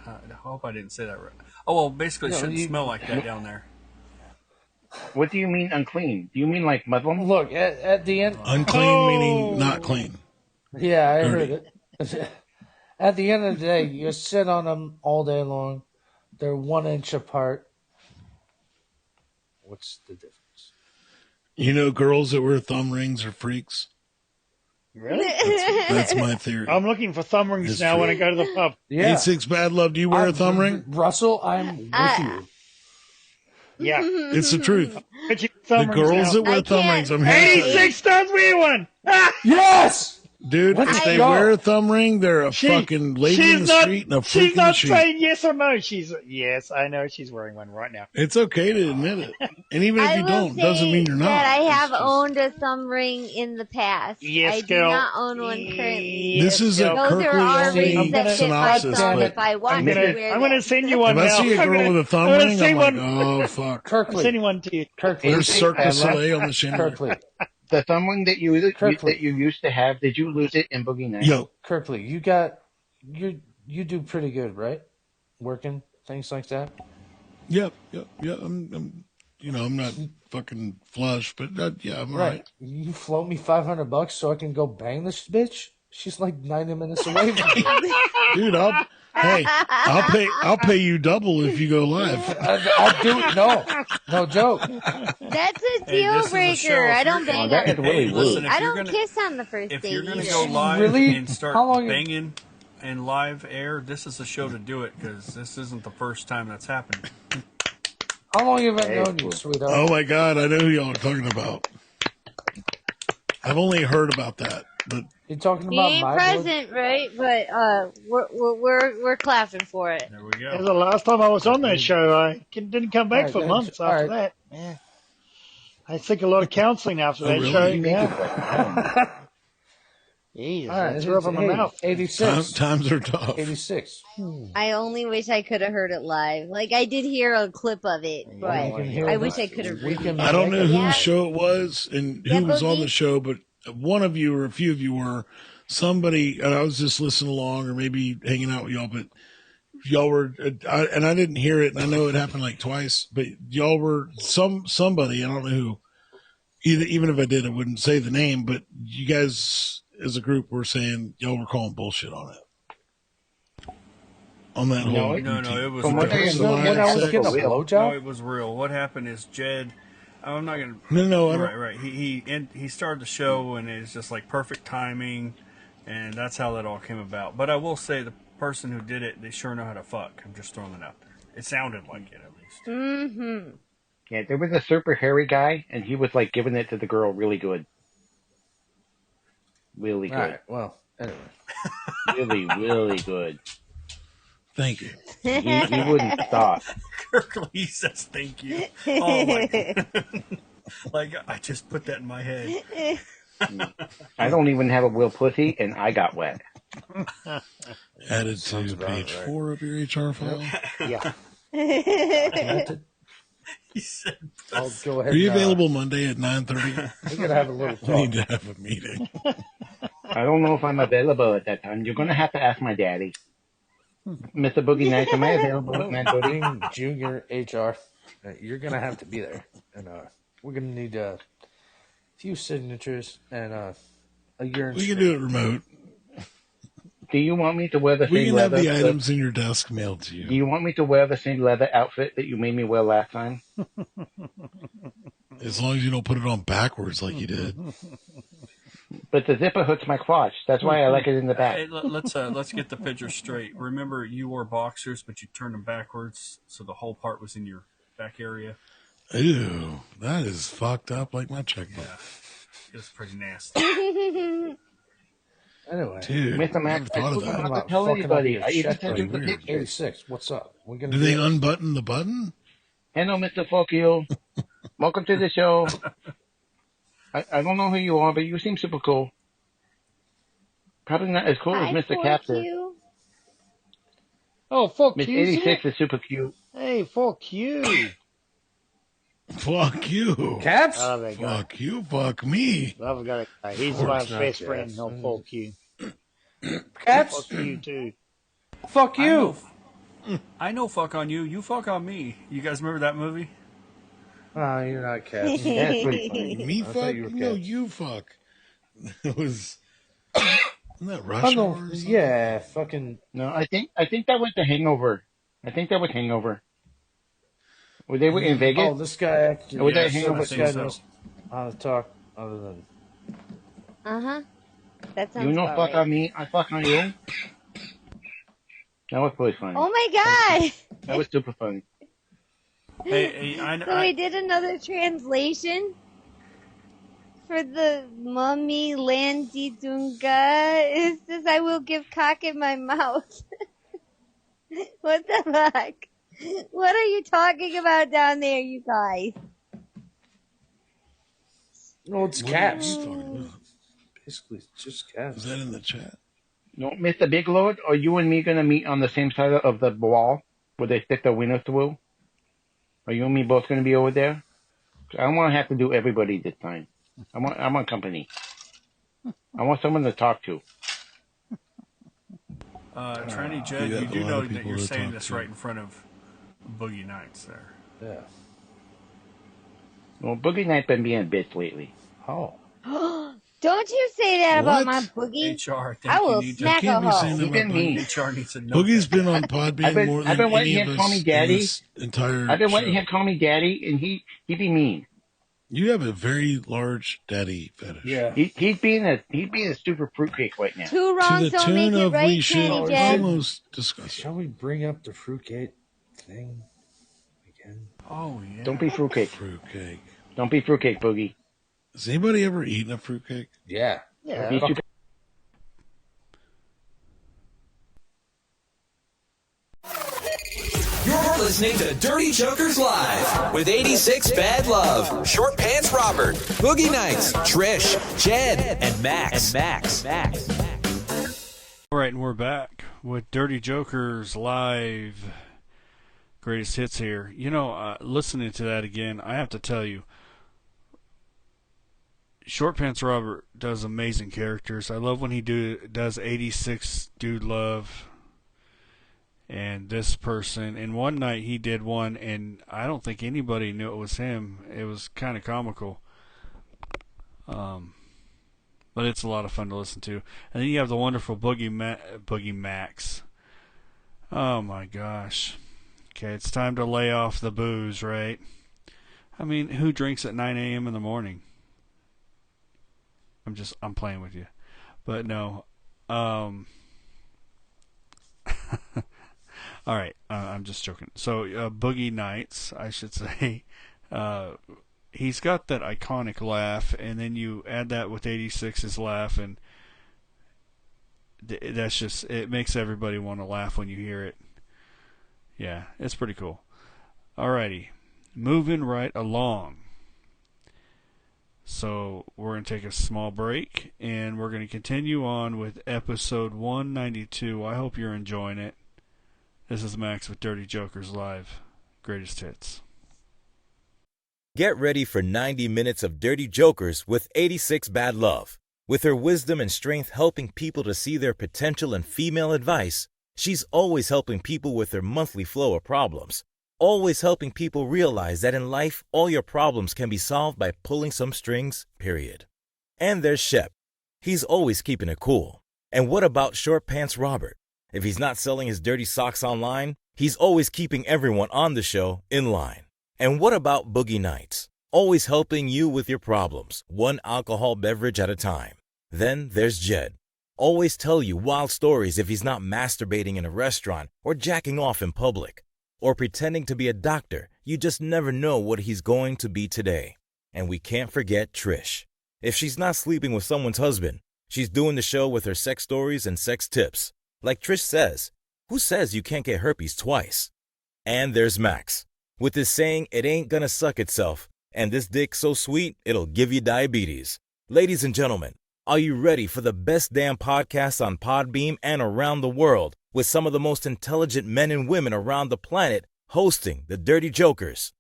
I hope I didn't say that right. Oh well, basically, it No, shouldn't you- smell like that down there. What do you mean unclean? Do you mean like Muslim? Look, at the end. Unclean meaning not clean. Yeah, I Dirty. heard it. At the end of the day, you sit on them all day long. They're 1 inch apart. What's the difference? You know, girls that wear thumb rings are freaks. Really? That's my theory. I'm looking for thumb rings It's now true. when I go to the pub. Yeah. 86 Bad Love, do you wear a thumb ring? Russell, I'm with you. Yeah. It's the truth. Get your The thumb rings girls now. that wear thumb rings, I'm here to tell you. 86 does wear one. Yes! Dude, Let's if they go. wear a thumb ring, they're a fucking lady in the street and a freak She's in the not street. saying yes or no. Yes, I know she's wearing one right now. It's okay to admit it. And even if I you will don't, doesn't mean you're not. that I have It's just- owned a thumb ring in the past. Yes, I do girl. not own one currently. This is a Those are Kirkley our only rings that fit my synopsis, thumb but if I want I'm to gonna, wear I'm gonna them. send you one if I now. see a I'm girl gonna- with a thumb I'm gonna ring, send I'm like, one. oh, fuck. I'm Kirkley. sending one to you. Kirkley. There's Cirque du Soleil on the chandelier. Kirkley. The thumb ring that you Kirkley. used to have, did you lose it in Boogie Nights? Yo, Kirkley, you do pretty good, right? Working, things like that? yep. I'm not fucking flush, but yeah, I'm all right. You float me $500 so I can go bang this bitch? She's like 90 minutes away from me. Dude, I'll pay you double if you go live. I'll do it. No joke. That's a Hey, deal this is a show. breaker. If I don't you're- bang that on is really the rude. Listen, if I you're don't gonna- kiss on the first If date you're going to either. go live Really? and start How long- banging in live air, this is the show to do it because this isn't the first time that's happened. How long have I known you, sweetheart? Oh my God, I know who y'all are talking about. I've only heard about that, but You're talking He about ain't my present, right? But we're clapping for it. There we That was go. the last time I was on that show. I didn't come back All for right, months all after right. that. Yeah. I think a lot of counseling after that really? show. You make it Yeah. like, Jesus, All right, I threw up in my mouth. 86. times are tough. 86. I only wish I could have heard it live. Like I did hear a clip of it, but You can hear I it. wish I could have We really. can I don't know Yeah. whose show it was and who Yeah, was on Boogie. the show, but one of you or a few of you were somebody, and I was just listening along or maybe hanging out with y'all, but y'all were, and I didn't hear it, and I know it happened like twice, but y'all were somebody, I don't know who, even if I did, I wouldn't say the name, but you guys as a group were saying y'all were calling bullshit on it. On that No, whole it- No, it was From what I real. understand, When I was that's getting a for real. No, blowjob? it was real. What happened is Jed. I'm not gonna. No, I don't. Right. He started the show, and it's just like perfect timing, and that's how that all came about. But I will say, the person who did it, they sure know how to fuck. I'm just throwing it out there. It sounded like it, at least. Mm-hmm. Yeah, there was a super hairy guy, and he was like giving it to the girl really good. Really good. All right, well, anyway. Really, really good. Thank you. You wouldn't stop. Kirkley says thank you. Oh my! Like I just put that in my head. I don't even have a real pussy, and I got wet. Added to page 4 of your HR file. Yeah. He said, I'll go ahead. Are you available Monday at 9:30? We're gonna have a little talk. We need to have a meeting. I don't know if I'm available at that time. You're going to have to ask my daddy. Mr. Boogie Nights, am I available at 9:30? Being junior HR, you're gonna have to be there, and we're gonna need a few signatures and a urine. We can do it remote. Do you want me to wear the We same can have leather? the items in your desk mailed to you. Do you want me to wear the same leather outfit that you made me wear last time? As long as you don't put it on backwards like you did. But the zipper hurts my crotch. That's why I like it in the back. Hey, let's get the picture straight. Remember, you wore boxers, but you turned them backwards, so the whole part was in your back area. Ew, that is fucked up like my checkbook. Yeah, it was pretty nasty. Anyway, Dude, Mr. Max, I never thought of that. tell anybody. I even Check sent you the weird. picture. 86. What's up? We're gonna Did they unbutton the button? Hello, Mr. Fuck you. Welcome to the show. I don't know who you are, but you seem super cool. Probably not as cool as Mr. Captain. Oh, fuck Miss you. 86 is super cute. Hey, fuck you. Fuck you. Caps? Oh, my God. Fuck you, fuck me. I've got a guy. He's Of my course not, best Caps. friend. No, fuck you. Caps? Fuck you, too. Fuck you. I know fuck on you. You fuck on me. You guys remember that movie? Oh, you're not Caps. That's pretty funny. Me I thought fuck? you were No, Caps. you fuck. It was... Isn't that I Rush know. Hour or something? Yeah, fucking. No, I think that was the Hangover. I think that was Hangover. Were they in Vegas? Oh, this guy actually. Or was that Yes, Hangover? I This think guy so. knows how to talk other than. That sounds You know, about fuck right. on me, I fuck on you. That was pretty funny. Oh my god! That was super funny. Hey, So we did another translation for the Mummy Landy Dunga. It says, I will give cock in my mouth. What the fuck? What are you talking about down there, you guys? No, it's What Caps. are you talking about? Basically, it's just Caps. Is that in the chat? No, Mr. Big Lord, are you and me gonna meet on the same side of the wall where they stick the winner through? Are you and me both gonna be over there? I don't want to have to do everybody this time. I want company. I want someone to talk to. Tranny Jed, We got you a do lot know of that people you're to saying talk this to. right in front of Boogie Nights there. Yeah. Well, Boogie Night been being a bitch lately. Oh. Don't you say that about my What? boogie. HR, I will You smack a can't be hoe. saying that He been about mean. Boogie. HR needs to know. Boogie's been on Podbean more I've than been waiting any of him to call me us in daddy. this entire I've been waiting show. him to call me daddy, and he be mean. You have a very large daddy fetish. Yeah. He's being a super fruitcake right now. Two To wrongs the don't make tune it of right, we should Tranny Jed. almost discuss it. Shall we bring up the fruitcake thing again? Oh, yeah. Don't be fruitcake. Fruitcake. Don't be fruitcake, Boogie. Has anybody ever eaten a fruitcake? Yeah. Yeah. These two You're listening to Dirty Jokers Live with 86 Bad Love, Short Pants Robert, Boogie Nights, Trish, Jed, and Max. All right, and we're back with Dirty Jokers Live. Greatest hits here. You know, listening to that again, I have to tell you, Short Pants Robert does amazing characters. I love when he does 86 Dude Love and this person. And one night he did one, and I don't think anybody knew it was him. It was kind of comical. But it's a lot of fun to listen to. And then you have the wonderful Boogie Max. Oh my gosh. Okay, it's time to lay off the booze, right? I mean, who drinks at 9 a.m. in the morning? I'm playing with you. But no. All right, I'm just joking. So, Boogie Nights, I should say. He's got that iconic laugh, and then you add that with 86's laugh, and that's just, it makes everybody want to laugh when you hear it. Yeah, it's pretty cool. Alrighty, moving right along. So we're going to take a small break, and we're going to continue on with episode 192. I hope you're enjoying it. This is Max with Dirty Jokers Live. Greatest hits. Get ready for 90 minutes of Dirty Jokers with 86 Bad Love. With her wisdom and strength helping people to see their potential and female advice, she's always helping people with their monthly flow of problems. Always helping people realize that in life, all your problems can be solved by pulling some strings, period. And there's Shep. He's always keeping it cool. And what about Short Pants Robert? If he's not selling his dirty socks online, he's always keeping everyone on the show in line. And what about Boogie Nights? Always helping you with your problems, one alcohol beverage at a time. Then there's Jed. Always tell you wild stories if he's not masturbating in a restaurant or jacking off in public. Or pretending to be a doctor, you just never know what he's going to be today. And we can't forget Trish. If she's not sleeping with someone's husband, she's doing the show with her sex stories and sex tips. Like Trish says, who says you can't get herpes twice? And there's Max, with his saying it ain't gonna suck itself, and this dick so sweet it'll give you diabetes. Ladies and gentlemen, are you ready for the best damn podcast on Podbeam and around the world, with some of the most intelligent men and women around the planet hosting the Dirty Jokers?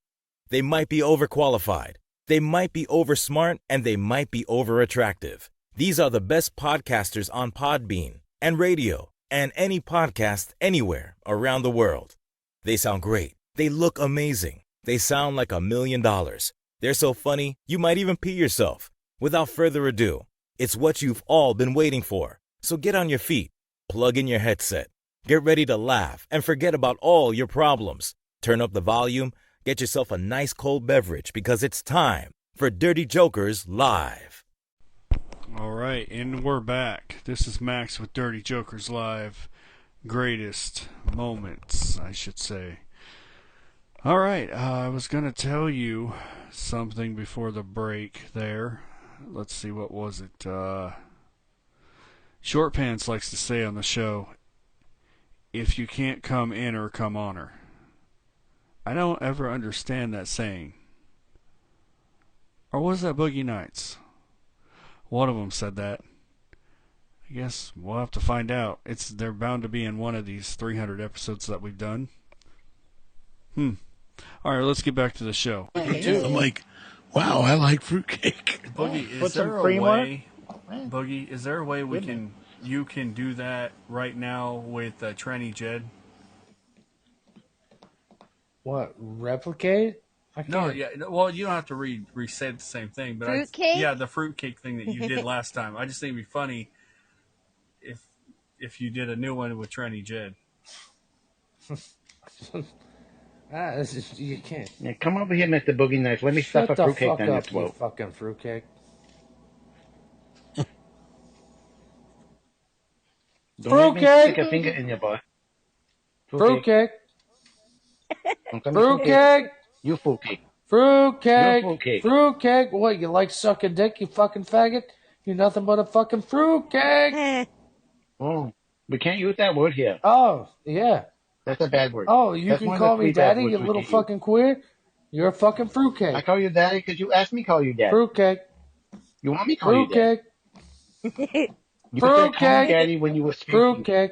They might be overqualified, they might be oversmart, and they might be overattractive. These are the best podcasters on Podbean and radio and any podcast anywhere around the world. They sound great. They look amazing. They sound like $1 million. They're so funny, you might even pee yourself. Without further ado, it's what you've all been waiting for. So get on your feet, plug in your headset, get ready to laugh, and forget about all your problems. Turn up the volume, get yourself a nice cold beverage, because it's time for Dirty Jokers Live. All right, and we're back. This is Max with Dirty Jokers Live. Greatest moments, I should say. All right, I was going to tell you something before the break there. Let's see, what was it? Short Pants likes to say on the show, if you can't come in her, come on her. I don't ever understand that saying. Or was that Boogie Nights? One of them said that. I guess we'll have to find out. They're bound to be in one of these 300 episodes that we've done. All right, let's get back to the show. I'm like, wow, I like fruitcake. Boogie, is there a way? Boogie, is there a way you can do that right now with Tranny Jed? What, replicate? No, yeah. Well, you don't have to re-say the same thing, but fruitcake? Yeah, the fruitcake thing that you did last time. I just think it'd be funny if you did a new one with Tranny Jed. You can't. Yeah, come over here, Mr. Boogie Nights. Let me stuff a fruitcake down your throat. You fucking fruitcake. Don't make me stick a finger in your butt. Fruitcake. Fruitcake. You fruitcake. Fruitcake. Fruitcake. Fruitcake. What, you like sucking dick, you fucking faggot? You're nothing but a fucking fruitcake. Oh, we can't use that word here. Oh, yeah. That's a bad word. Oh, you That's can call me daddy, you little fucking queer? You're a fucking fruitcake. I call you daddy because you asked me to call you daddy. Fruitcake. You want me to call you daddy? Fruitcake. You said call me daddy when you were speaking. Fruitcake.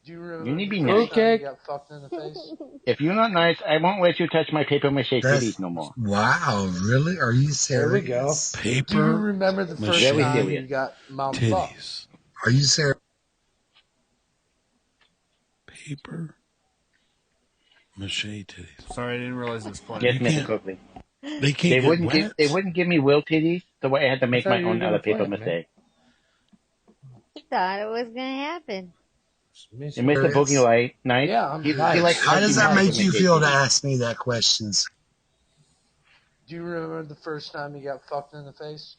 Do you remember You need to be the nice. first time you Fruitcake. got fucked in the face? If you're not nice, I won't let you touch my paper mache titties no more. Wow, really? Are you serious? There we go. Paper. Do you remember the first Very time serious. you got mouth fucked? Titties. Are you serious? Paper. Mache titties. Sorry, I didn't realize it was funny. Yes, Mr. Kirkley. They can't They wouldn't give me will titties, so I had to make my own out of paper mache. I thought it was gonna happen. And Mr. Boogie Nights, Yeah, I'm he nice. likes How does that make you feel to titties. ask me that question? Do you remember the first time you got fucked in the face?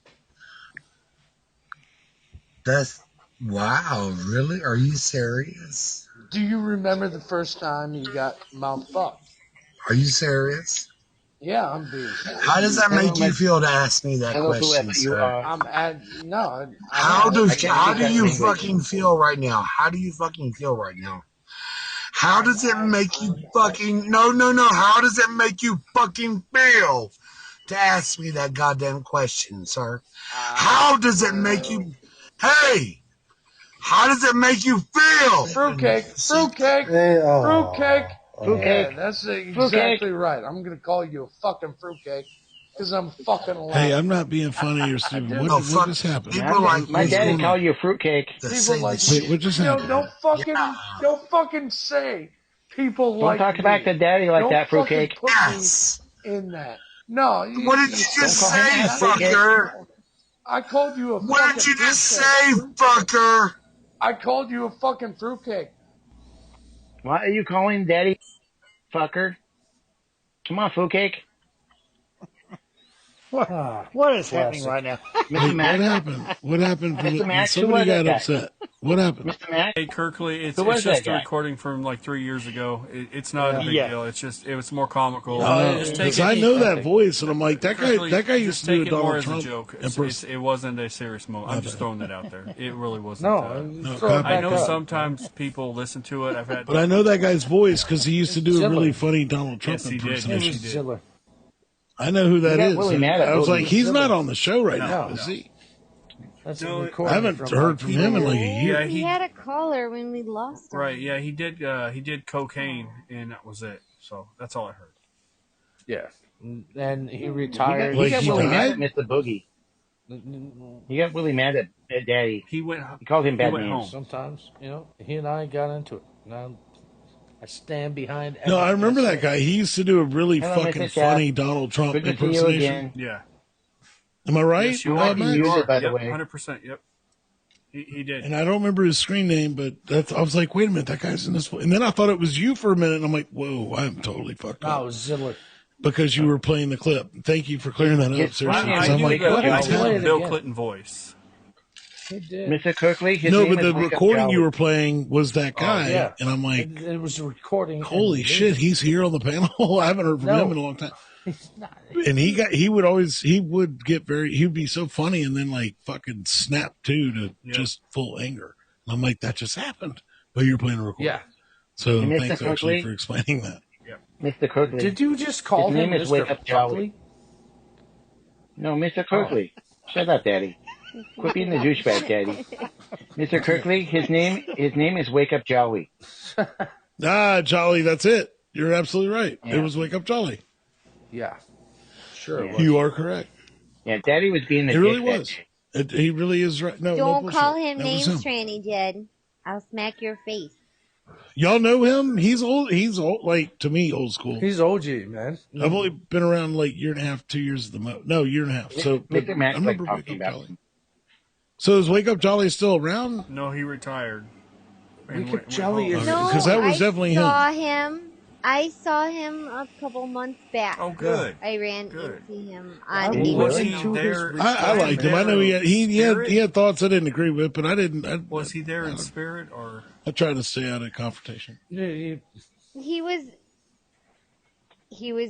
That's wow, really? Are you serious? Do you remember the first time you got mouth fucked? Are you serious? Yeah, I'm being serious. How does that make you feel to ask me that Hello, question, whoever you sir? are. How do you language. fucking feel right now? How do you fucking feel right now? How does it make you fucking... No. How does it make you fucking feel to ask me that goddamn question, sir? How does it make you... Hey! How does it make you feel? Fruitcake. Yeah, that's exactly right. I'm going to call you a fucking fruitcake because I'm fucking loud. Hey, I'm not being funny or stupid. What just happened? My daddy called you a fruitcake. People like Wait, what just happened? Don't fucking say people Don't like talk me. back to daddy like Don't that, fruitcake. fucking put me in that. No. What did you just say, fucker? I called you a fucking What did you just say, fruitcake. fucker? I called you a fucking fruitcake. Why are you calling daddy fucker? Come on, fruitcake. What is happening right now? Wait, what happened? What happened? Mr. Max, Somebody who was got that upset. What happened? Mr. Max? Hey, Kirkley, it's was just that a guy? recording from like 3 years ago. It's not a big Yeah. deal. It's just, it was more comical. Just take Because it, I know that voice, and I'm like, that guy Kirkley, used just to do a take it more Donald as Trump a joke. impersonation. It wasn't a serious moment. I'm just throwing that out there. It really wasn't. I I know sometimes people listen to it. I've had, But I know that guy's voice because he used to do a Ziller. really funny Donald Trump Yes, he did. impersonation. Yes, he did. I know who that got is. really mad at I was Boogie. like, he's not on the show right No, now, no. is he? That's No, a I recording haven't from heard from him in like a year. Yeah, He had a caller when we lost him. right. Yeah, he did cocaine, and that was it. So that's all I heard. Yeah. And he retired. He got he really mad died? at Mr. Boogie. He got really mad at daddy. He went. He called him bad went names. home. Sometimes, he and I got into it. Now I stand behind. No, I everything remember I that say. guy. He used to do a really Hello, fucking Mr. Chap. funny Donald Trump Good to see you impersonation. again. Yeah. Am I right? Yes, you I are. can use it, by the Yep, way. 100%. Yep. He did. And I don't remember his screen name, but I was like, wait a minute, that guy's in this one. And then I thought it was you for a minute, and I'm like, whoa, I'm totally fucked No, up. it was Ziller. Because you were playing the clip. Thank you for clearing that up, Yes, seriously. I 'Cause I'm knew like, that what it is was Play it happening? Bill again. Clinton voice. He did. Mr. Kirkley, his No, name but is the Wake Up recording Jolly. you were playing was that guy. yeah. And I'm like, It was a recording. holy and shit, he's here on the panel. I haven't heard from No. him in a long time. He's not. And he would be so funny and then like fucking snap to just full anger. And I'm like, that just happened. But you're playing a recording. Yeah. So And Mr. thanks actually Kirkley? for explaining that. Mr. Kirkley. Did you just call His him name is Mr. Wake Up Jolly. Buckley? No, Mr. Kirkley. Shut up, Daddy. Quit being the douchebag, Daddy. Mr. Kirkley, his name is Wake Up Jolly. Ah, Jolly, that's it. You're absolutely right. Yeah. It was Wake Up Jolly. Yeah. Sure. Yeah. It was. You are correct. Yeah, Daddy was being the It really dick that was. day. He really is right. No, no Don't bullshit. call him That was names, him. Tranny Jed. I'll smack your face. Y'all know him? He's old. He's old, like, to me, old school. He's OG, man. I've only been around like year and a half, 2 years at the most. No, year and a half. So but Mr. Max I like remember Wake talking Up about Jolly. him. So is Wake Up Jolly still around? No, he retired. Wake Up Jolly is. No, Because that was definitely him. I saw him a couple months back. Oh, good. I ran Good. into him I on will Was TV. he listen to there? his I liked him. I know he had thoughts I didn't agree with, but I didn't. Was he there in spirit or? I tried to stay out of confrontation. He was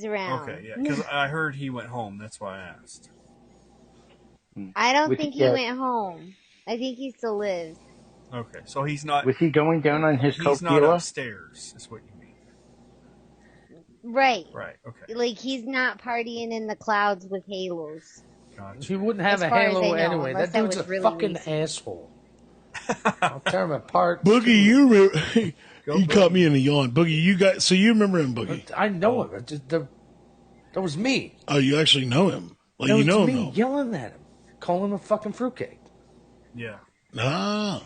around. Okay, yeah, because I heard he went home. That's why I asked. I don't Was think he- he yeah. went home. I think he still lives. Okay, so he's not. Was he going down on his coke He's not dealer? upstairs. Is what you mean? Right. Right. Okay. Like he's not partying in the clouds with halos. Gotcha. He wouldn't have As a far as halo I know, anyway. unless That that dude's a was really fucking recent. asshole. I'll tear him apart. Boogie, you caught me in a yawn. Boogie, you remember him, Boogie? I know him. That was me. Oh, you actually know him. Like That you was know me him though. yelling at him, calling him a fucking fruitcake. Yeah. Ah.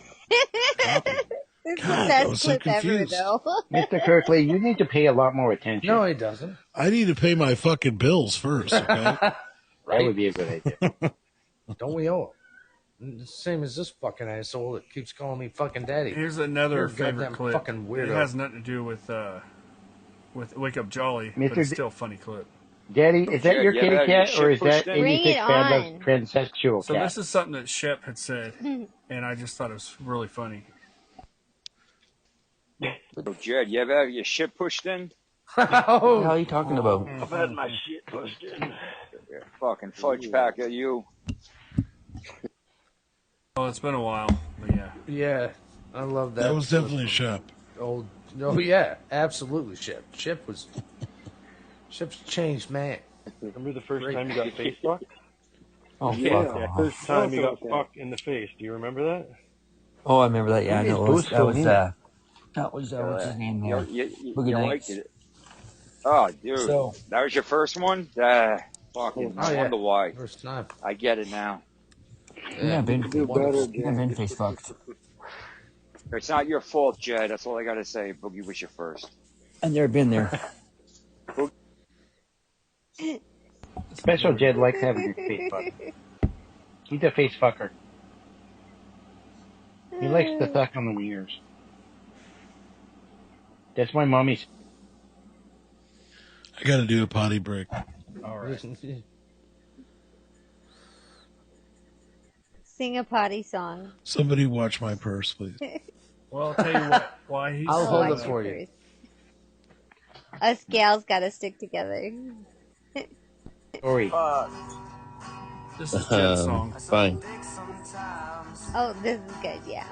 It's God, the I best was so clip ever, confused. though. Mr. Kirkley, you need to pay a lot more attention. No, he doesn't. I need to pay my fucking bills first, okay? That would be a good idea. Don't we owe him? The same as this fucking asshole that keeps calling me fucking daddy. Here's another You're a favorite goddamn clip. fucking weirdo. It has nothing to do with Wake Up Jolly, Mr. but it's D- still a funny clip. Daddy, is that your Yeah, kitty your cat or is shit that pushed in. Bring 86 it Bad on. Love transsexual So cat? this is something that Shep had said, and I just thought it was really funny. Oh, Jed, you ever have your shit pushed in? Oh, What the hell are you talking about? I've had my shit pushed in. Fucking fudge packer, you. Oh, it's been a while, but yeah. yeah, I love that. That was definitely a shop. Old Oh yeah, absolutely. Ship's changed, man. Remember the first time you got face fucked? Oh, Yeah, fuck off. first time you got fucked in the face. Do you remember that? Oh, I remember that. Yeah, I know. What's his name there? You liked it. Oh, dude. So- That was your first one? Fucking, I wonder why. First time. I get it now. Yeah, been face fucked. It's not your fault, Jed. That's all I gotta say. Boogie was your first. I've never been there. Special Jed likes having his face fucked. He's a face fucker. He likes to suck on the wieners. That's my mommy's. I got to do a potty break. All right. Sing a potty song. Somebody watch my purse, please. Well, I'll tell you what. Why he's I'll hold it for you. Us gals gotta stick together. Sorry. This is Jed's song. Fine. Oh, this is good, yeah.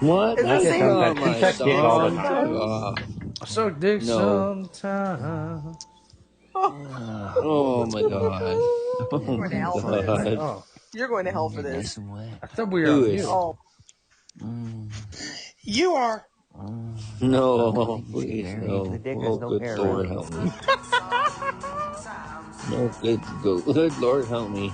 What? It's the same. Oh, He sucks dick all the time. So dick No. sometime. Oh my god. Oh my god. Oh, You're going to hell for this. I thought we were Who on is? mute. Oh, you are. No, please, no. The dick has Oh, no good hair, Lord, right? help me. No, good Lord, help me.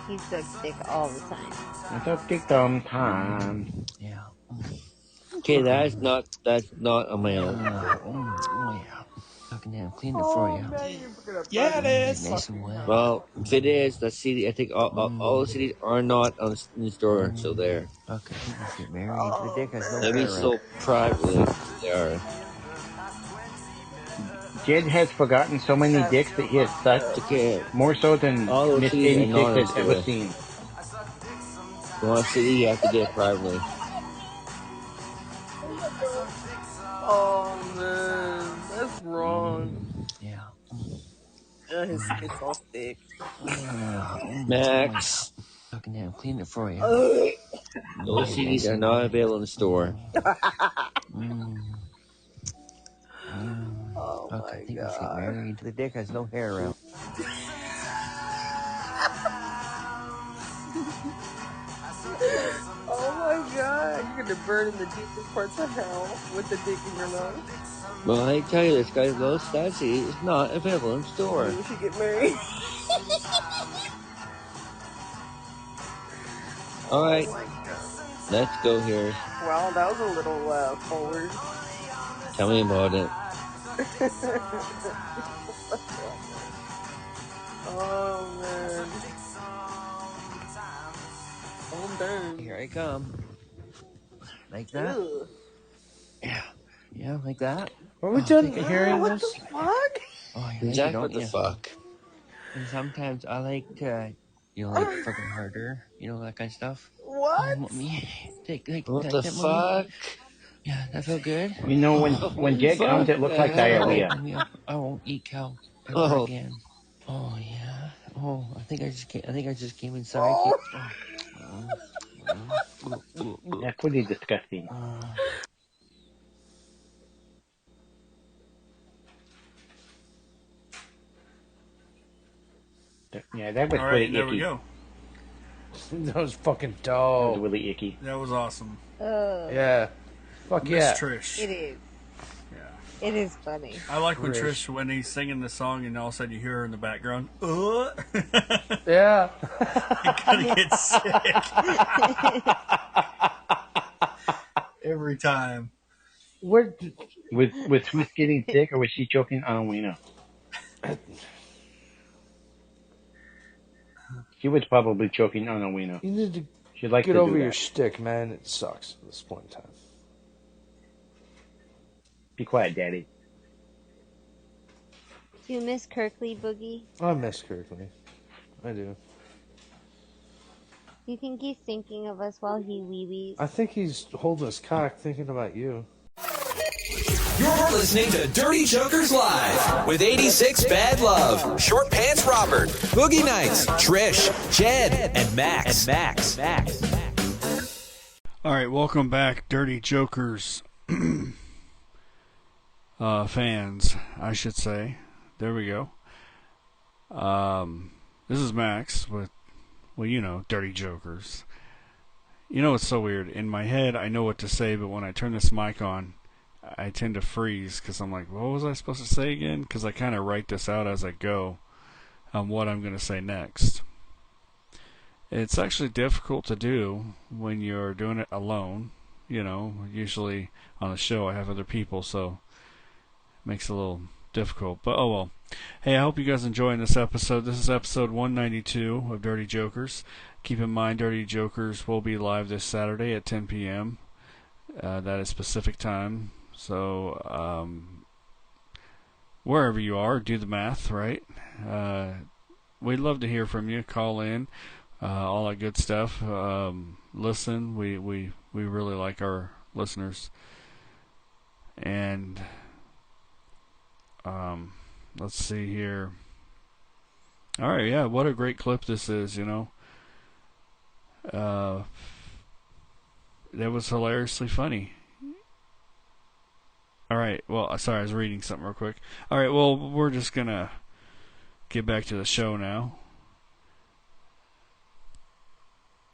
He sucks dick all the time. I suck dick sometimes. Yeah. Okay, that's not a male. Oh, yeah. Fucking damn, clean it for you. Yeah, it is. Nice and wet. Well, if it is, the CD, I think all the CDs are not on the store, so there. Okay, people get married. The dick has no Maybe hair. so privately they are. Jed has forgotten so many dicks that he has sucked. Okay. More so than All those Miss CDs are not 86 has on ever the seen. If you want a CD, you have to get it privately. Oh man, that's wrong. Yeah. His spit's all thick. Max, Fucking damn, clean it for you. those CDs are not available in the store. Oh Okay, my people get god. married. The dick has no hair around. Oh my god, you're gonna burn in the deepest parts of hell with the dick in your mouth. Well, I tell you, this guy, that CD is not available in the store. We should get married. All right, Oh my god. let's go here. Well, that was a little forward. Tell me about it. Oh man. Oh damn. Here I come. Like that? Ugh. Yeah, like that. Are we done hearing What this? the fuck? Oh, you like Jack, it, don't what the you? fuck? And sometimes I like to, like fucking harder, that kind of stuff. What? Take What the that, fuck? Yeah, that felt good. You know, when Jed comes, it looks like diarrhea. I won't eat cow ever Oh. again. Oh yeah. Oh, I think I just came inside. That's pretty disgusting. Yeah, that was All right, pretty there icky. we go. That was fucking That was dope. really icky. That was awesome. Yeah. Fuck Miss yeah. Trish. It is. Yeah. It is funny. I like when Trish. when he's singing the song and all of a sudden you hear her in the background. Yeah. You gotta get sick. Every time. Where? Was Swiss getting sick or was she choking on a wiener? She was probably choking on a wiener. You need to She'd like get to over do your that. shtick, man. It sucks at this point in time. Be quiet, Daddy. Do you miss Kirkley, Boogie? I miss Kirkley. I do. Do you think he's thinking of us while he wee-wees? I think he's holding his cock thinking about you. You're listening to Dirty Jokers Live with 86 Bad Love, Short Pants Robert, Boogie Nights, Trish, Jed, and Max. All right, welcome back, Dirty Jokers fans, I should say. There we go. This is Max with, well, you know, Dirty Jokers. You know, it's so weird. In my head, I know what to say, but when I turn this mic on, I tend to freeze because I'm like, what was I supposed to say again? Because I kind of write this out as I go on what I'm going to say next. It's actually difficult to do when you're doing it alone. You know, usually on the show I have other people, so it makes it a little difficult. But oh well. Hey, I hope you guys are enjoying this episode. This is episode 192 of Dirty Jokers. Keep in mind, Dirty Jokers will be live this Saturday at 10 p.m. That is Pacific time. So, wherever you are, do the math, right? We'd love to hear from you. Call in, all that good stuff. Listen, we really like our listeners. And let's see here. All right, yeah, what a great clip this is, you know. That was hilariously funny. All right, well, sorry, I was reading something real quick. All right, well, we're just going to get back to the show now.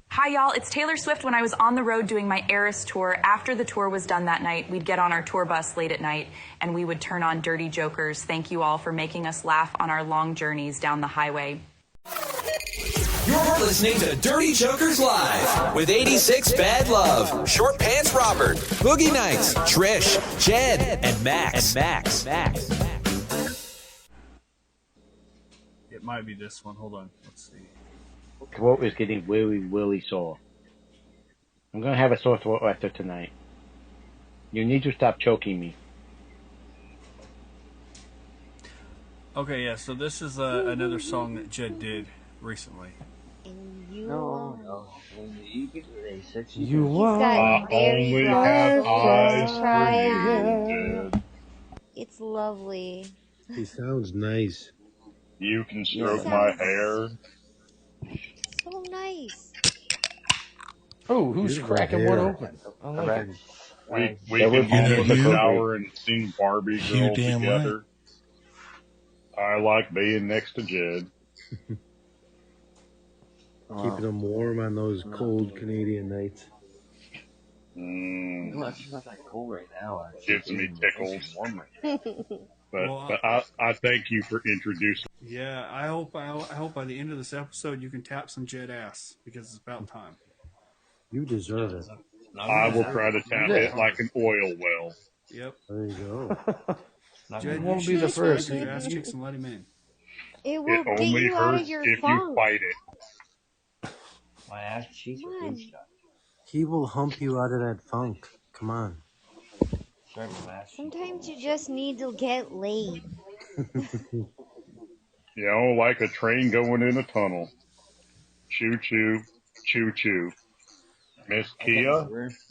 Hi, y'all. It's Taylor Swift. When I was on the road doing my Eras tour, after the tour was done that night, we'd get on our tour bus late at night, and we would turn on Dirty Jokers. Thank you all for making us laugh on our long journeys down the highway. You're listening to Dirty Jokers Live with 86 Bad Love, Short Pants Robert, Boogie Nights, Trish, Jed, and Max. It might be this one. Hold on. Let's see. Throat is getting really sore. I'm going to have a sore throat after tonight. You need to stop choking me. Okay, yeah, so this is another song that Jed did recently. No. You got very only have eyes try for you, Jed. It's lovely. He sounds nice. You can stroke my hair. So nice. Oh, who's Beautiful cracking hair. one open? I like it. We can get in the shower and sing Barbie You Girl damn together. I like being next to Jed. Keeping him warm on those cold Canadian nights. No, it's not that cold right now. Actually. Gets me tickled. Warmer. But I thank you for introducing. Yeah, I hope by the end of this episode you can tap some Jed ass, because it's about time. You deserve it. I will try to tap it like an oil well. Yep. There you go. Jed, You won't you be the should first. your ass cheeks and let him in. It will It get only you out of hurts your if funk. you fight it. My ass cheeks are blue shot. He will hump you out of that funk. Come on. Sorry, my ass cheeks. Sometimes you just need to get laid. You know, like a train going in a tunnel. Choo choo, choo choo. Miss Kia,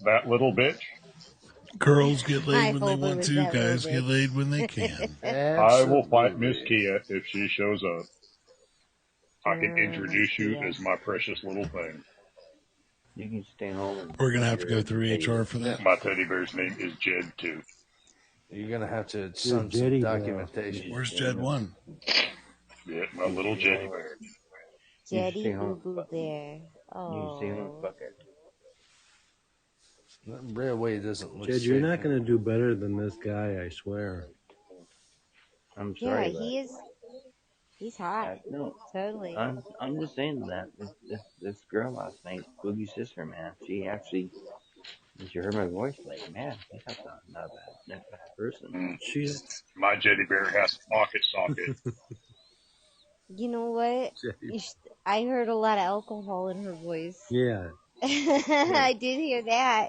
that little bitch. Girls get laid when they want to, guys get laid when they can. I will fight Miss Kia if she shows up. I can introduce you as my precious little thing. You can stay home. We're going to have to go through HR for that. My teddy bear's name is Jed, too. You're going to have to send some documentation. Where's Jed 1? Yeah, my little Jeddy bear. Jetty Boo Boo Bear. You stay home, Oh. fuck it. That railway doesn't look Jed, safe. you're not going to do better than this guy, I swear. I'm Yeah, sorry. he is. He's hot. No, Totally. I'm just saying that this girl last night, Boogie's sister, man, she actually, when she heard my voice, like, man, he's not a bad person. She's my Jeddy bear has a pocket socket. You know what? I heard a lot of alcohol in her voice. Yeah. I did hear that.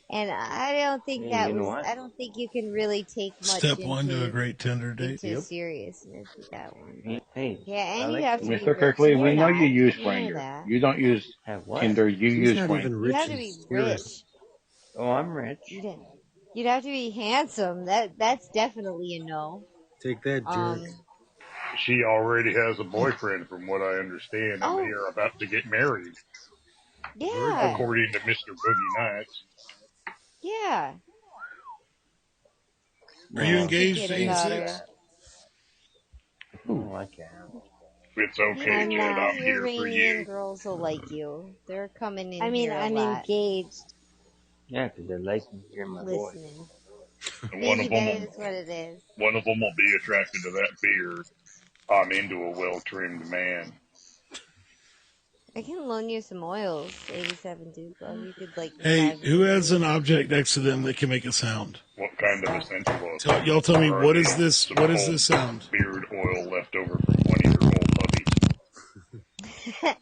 And I don't think Yeah, that you know was. what? I don't think you can really take much Step into, 1 to a great tender date. into seriousness with that one. Hey, Yeah, and I you like have to be Mr. rich. Kirkley, You we know that. you use You know Swanger. that. You don't use have what? Tinder, you He's use not Swanger. even You rich have to in be spirit. rich. Oh, I'm rich. You didn't. You'd have to be handsome. That's definitely a no. Take that, jerk. She already has a boyfriend, from what I understand, and they are about to get married. Yeah. According to Mr. Boogie Nights. Yeah. Are you engaged to 86? Oh, I can't. It's okay, Jed. I'm here for you. Girls will like you. They're coming in. I'm engaged. Yeah, because they like me hearing my voice. Listening. Maybe that is what it is. One of them will be attracted to that beard. I'm into a well-trimmed man. I can loan you some oils, 87 Dude Love. You could Hey, who has an object next to them that can make a sound? What kind of essential oil? Y'all tell me, what is this? What is this sound? Beard oil left over from 20-year-old puppies.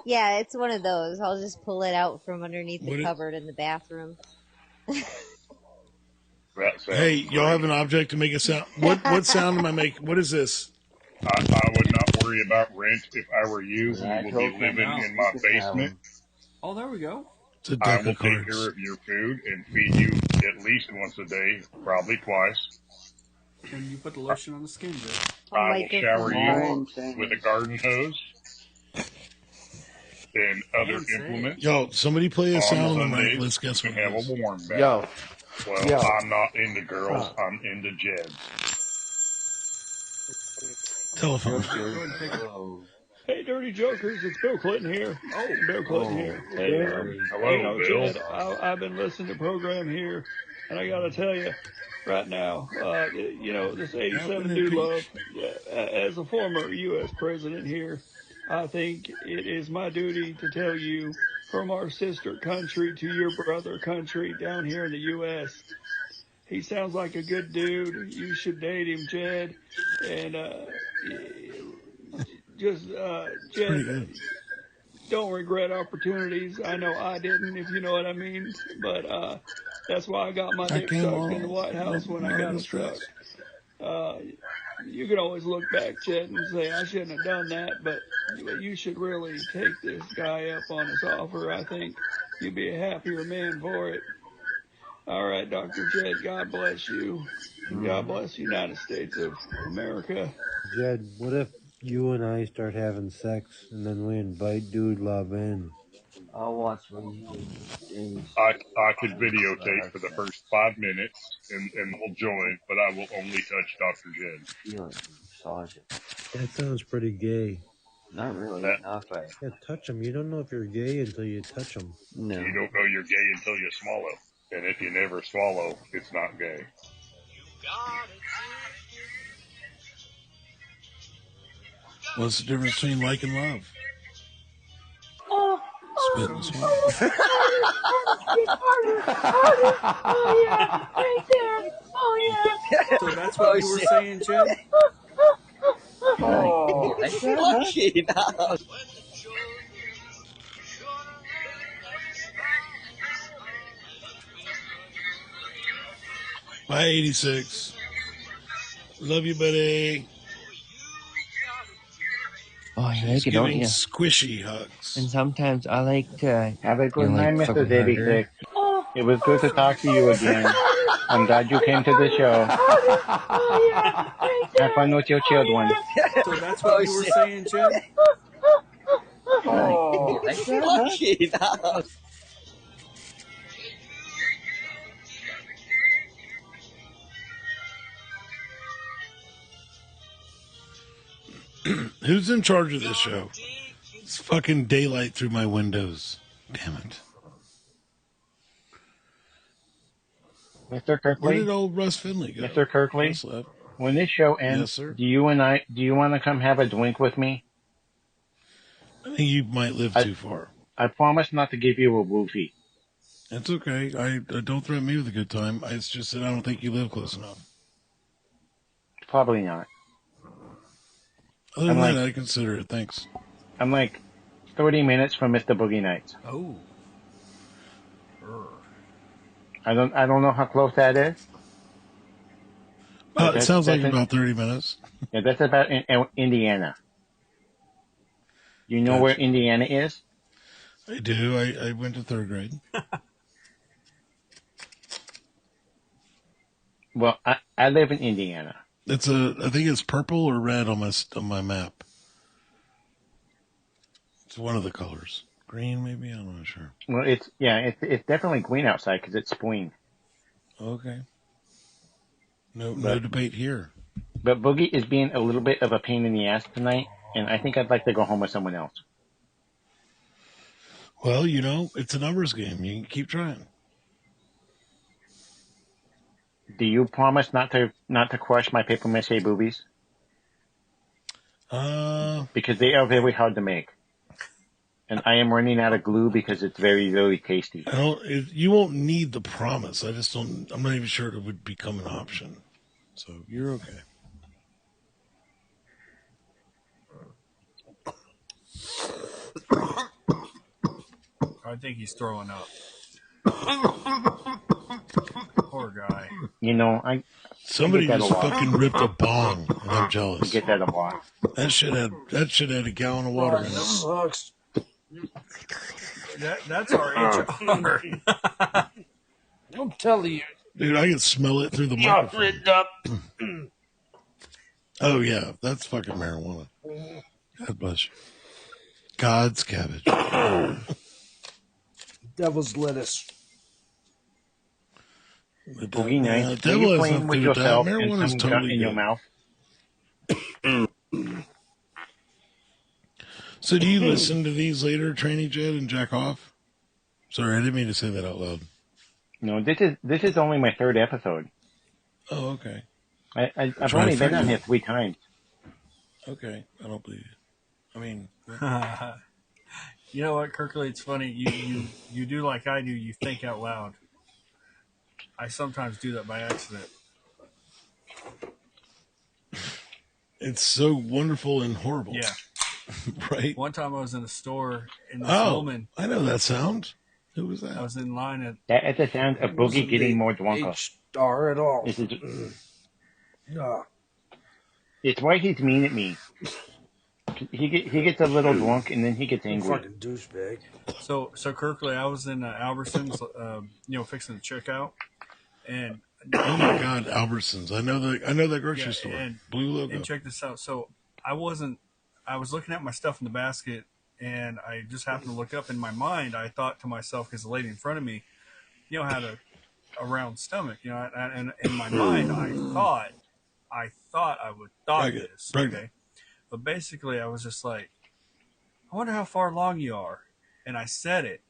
Yeah, it's one of those. I'll just pull it out from underneath the cupboard in the bathroom. Hey, y'all have an object to make a sound? What sound am I making? What is this? I would not worry about rent if I were you. We will be living in my basement. Oh, there we go. I will take care of your food and feed you at least once a day, probably twice. And you put the lotion on the skin, Jed. I will shower you with a garden hose and other implements. Yo, somebody play a sound on the mic. Sundays, Let's guess you what can it have is. a warm bath. Yo. Well, Yo. I'm not into girls. I'm into Jeds. Telephone. Hey, Dirty Jokers, it's Bill Clinton here. Oh, Bill Clinton here. Hey, hello, Bill. Jed, I've been listening to the program here, and I got to tell you right now, this 87 Dude Love, as a former U.S. president here, I think it is my duty to tell you from our sister country to your brother country down here in the U.S., he sounds like a good dude. You should date him, Jed. And Jed, don't regret opportunities. I know I didn't, if you know what I mean. But that's why I got my dick sucked in the White House when I got it sucked. You can always look back, Jed, and say, I shouldn't have done that. But you should really take this guy up on his offer. I think you'd be a happier man for it. All right, Dr. Jed, God bless you. And God bless the United States of America. Jed, what if you and I start having sex and then we invite Dude Love in? I'll watch when you and I could videotape for the first 5 minutes and we'll join, but I will only touch Dr. Jed. feel it and massage it. That sounds pretty gay. Not really. Not if I. Yeah, touch him. You don't know if you're gay until you touch him. No. You don't know you're gay until you swallow. And if you never swallow, it's not gay. What's the difference between like and love? Spit and swallow. Oh, yeah, right there. Oh, yeah. So that's what you were saying, Jed? Oh, lucky now. Bye, 86. Love you, buddy. Oh, you She's like it, don't giving you? squishy hugs. And sometimes I like to. Have a good night, like Mr. 86. It was good to talk to you again. I'm glad you came to the show. Have fun with your children. So that's what you were saying, Jed? Oh, lucky now. Who's in charge of this show? It's fucking daylight through my windows. Damn it. Mr. Kirkley? Where did old Russ Finley go? Mr. Kirkley? When this show ends, Yes, sir. do you want to come have a drink with me? I think you might live too far. I promise not to give you a roofie. That's okay. I don't threaten me with a good time. It's just that I don't think you live close enough. Probably not. Other than that, I consider it. Thanks. I'm like 30 minutes from Mr. Boogie Nights. Oh. I don't know how close that is. It sounds like about 30 minutes. Yeah, that's about in Indiana. You know where Indiana is? I do. I went to third grade. Well, I live in Indiana. I think it's purple or red on my map. It's one of the colors. Green, maybe? I'm not sure. Well, it's definitely green outside because it's spring. Okay. No debate here. But Boogie is being a little bit of a pain in the ass tonight, and I think I'd like to go home with someone else. Well, it's a numbers game. You can keep trying. Do you promise not to crush my paper mache boobies? Because they are very hard to make. And I am running out of glue because it's very, very tasty. You won't need the promise. I'm not even sure it would become an option. So you're okay. I think he's throwing up. Poor guy. Somebody just fucking ripped a bong, and I'm jealous. I get that a lot. That shit had a gallon of water in it. That's our HR. I'm telling you. Dude, I can smell it through the microphone. Oh, yeah. That's fucking marijuana. God bless you. God's cabbage. Devil's lettuce. Boogie nights. Devil you playing with yourself and some totally in your mouth? So do you listen to these later, Tranny Jed, and jack off? Sorry, I didn't mean to say that out loud. No, this is only my third episode. Oh, okay. I've only been on here 3 times. Okay, I don't believe you. I mean... You know what, Kirkley? It's funny. You do like I do. You think out loud. I sometimes do that by accident. It's so wonderful and horrible. Yeah. Right? One time I was in a store and this woman... I know that sound. Who was that? I was in line at... That's the sound of Boogie getting more drunk. H-star at all. It's why he's mean at me. He gets a little drunk and then he gets angry. Fucking douchebag. So Kirkley, I was in Albertsons, fixing to check out, and oh my God, Albertsons! I know that grocery store. And, blue logo. And check this out. So I was looking at my stuff in the basket, and I just happened to look up. In my mind, I thought to myself, because the lady in front of me, had a round stomach, and in my mind, I thought I would this. Okay. But basically, I was just like, I wonder how far along you are. And I said it.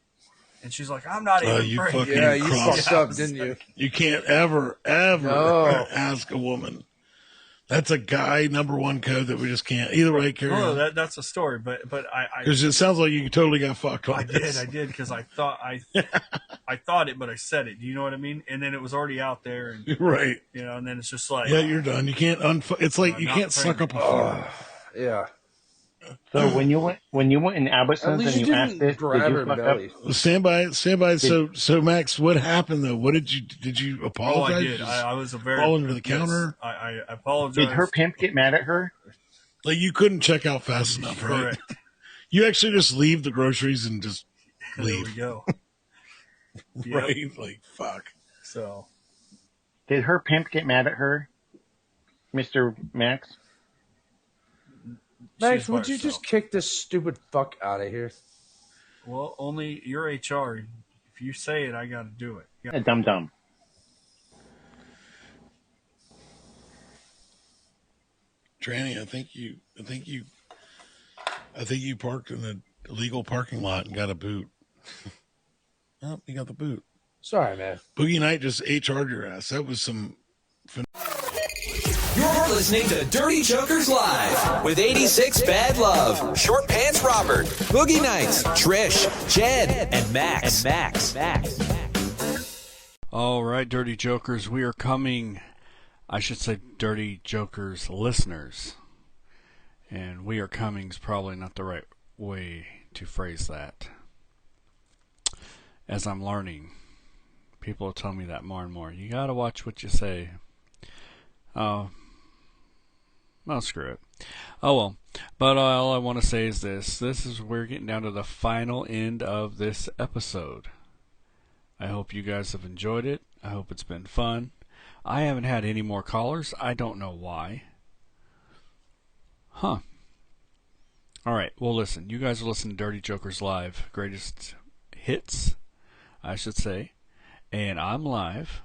And she's like, I'm not even pregnant. Yeah, you fucked up, didn't you? You can't ever ask a woman. That's a guy #1 code that we just can't. Either way, carry on. No, that's a story. But I because it sounds like you totally got fucked on I did because I thought it, but I said it. Do you know what I mean? And then it was already out there, and right. And then it's just like, yeah, you're done. You can't it's like you can't suck up a fart. Yeah. So when you went in Albertsons and you asked this, did you fuck up? Stand by. So Max, what happened though? What did you apologize? Oh, I did. I was a very fall under the counter. I apologized. Did her pimp get mad at her? Like you couldn't check out fast enough, right? Correct. You actually just leave the groceries and just leave. There we go. Right? Like fuck. So, did her pimp get mad at her, Mr. Max? Max, would you just kick this stupid fuck out of here? Well, only your HR. If you say it, I got to do it. A dum-dum. Tranny, I think you parked in an illegal parking lot and got a boot. Oh, you got the boot. Sorry, man. Boogie Night just HR'd your ass. That was some... You're listening to Dirty Jokers Live with 86 Bad Love, Short Pants Robert, Boogie Nights, Trish, Jed, and Max. All right, Dirty Jokers, we are coming. I should say Dirty Jokers listeners. And we are coming is probably not the right way to phrase that. As I'm learning, people are telling me that more and more. You got to watch what you say. Well, screw it. Oh, well. But all I want to say is this. We're getting down to the final end of this episode. I hope you guys have enjoyed it. I hope it's been fun. I haven't had any more callers. I don't know why. Huh. All right. Well, listen. You guys are listening to Dirty Jokers Live. Greatest hits, I should say. And I'm live.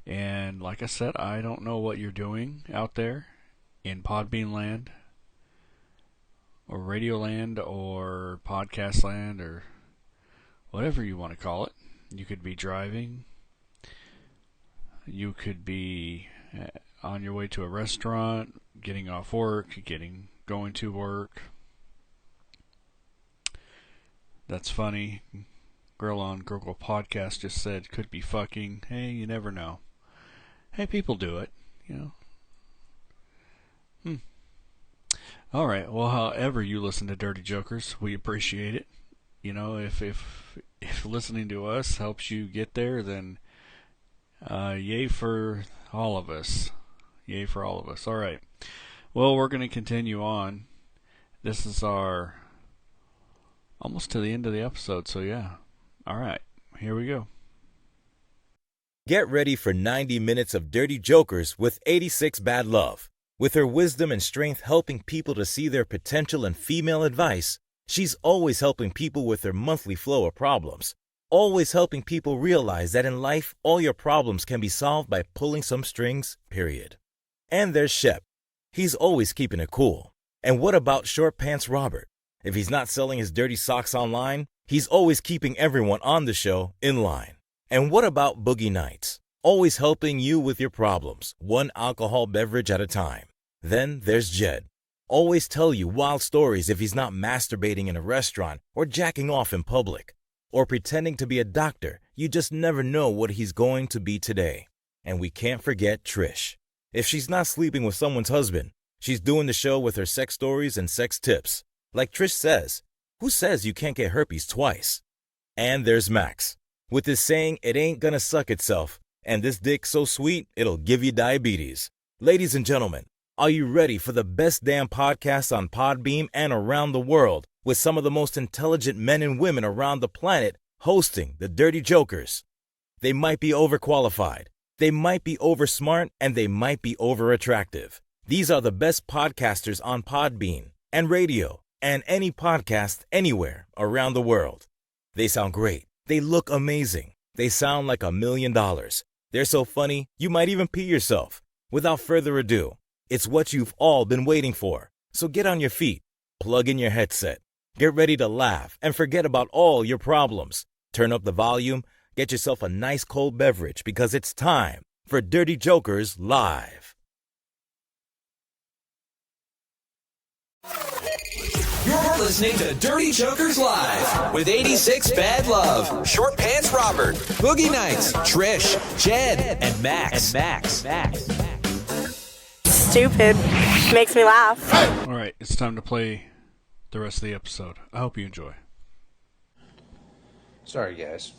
And like I said, I don't know what you're doing out there in Podbean land or Radio land or Podcast land or whatever you want to call it. You could be driving. You could be on your way to a restaurant, getting off work, going to work. That's funny. Girl on Gurgle Podcast just said could be fucking. Hey, you never know. Hey, people do it, you know. All right. Well, however you listen to Dirty Jokers, we appreciate it. You know, if listening to us helps you get there, then yay for all of us. Yay for all of us. All right. Well, we're going to continue on. This is our almost to the end of the episode, so yeah. All right. Here we go. Get ready for 90 minutes of Dirty Jokers with 86 Bad Love. With her wisdom and strength helping people to see their potential and female advice, she's always helping people with their monthly flow of problems. Always helping people realize that in life, all your problems can be solved by pulling some strings, period. And there's Shep. He's always keeping it cool. And what about Short Pants Robert? If he's not selling his dirty socks online, he's always keeping everyone on the show in line. And what about Boogie Nights? Always helping you with your problems, one alcohol beverage at a time. Then there's Jed. Always tell you wild stories if he's not masturbating in a restaurant or jacking off in public. Or pretending to be a doctor. You just never know what he's going to be today. And we can't forget Trish. If she's not sleeping with someone's husband, she's doing the show with her sex stories and sex tips. Like Trish says, who says you can't get herpes twice? And there's Max. With his saying, it ain't gonna suck itself. And this dick so sweet, it'll give you diabetes. Ladies and gentlemen, are you ready for the best damn podcast on Podbeam and around the world with some of the most intelligent men and women around the planet hosting the Dirty Jokers? They might be overqualified, they might be oversmart, and they might be overattractive. These are the best podcasters on Podbean and radio and any podcast anywhere around the world. They sound great. They look amazing. They sound like $1 million. They're so funny, you might even pee yourself. Without further ado, it's what you've all been waiting for. So get on your feet, plug in your headset, get ready to laugh, and forget about all your problems. Turn up the volume, get yourself a nice cold beverage because it's time for Dirty Jokers Live. You're listening to Dirty Jokers Live with 86 Bad Love, Short Pants Robert, Boogie Nights, Trish, Jed, and Max. Stupid. Makes me laugh. All right, it's time to play the rest of the episode. I hope you enjoy. Sorry, guys.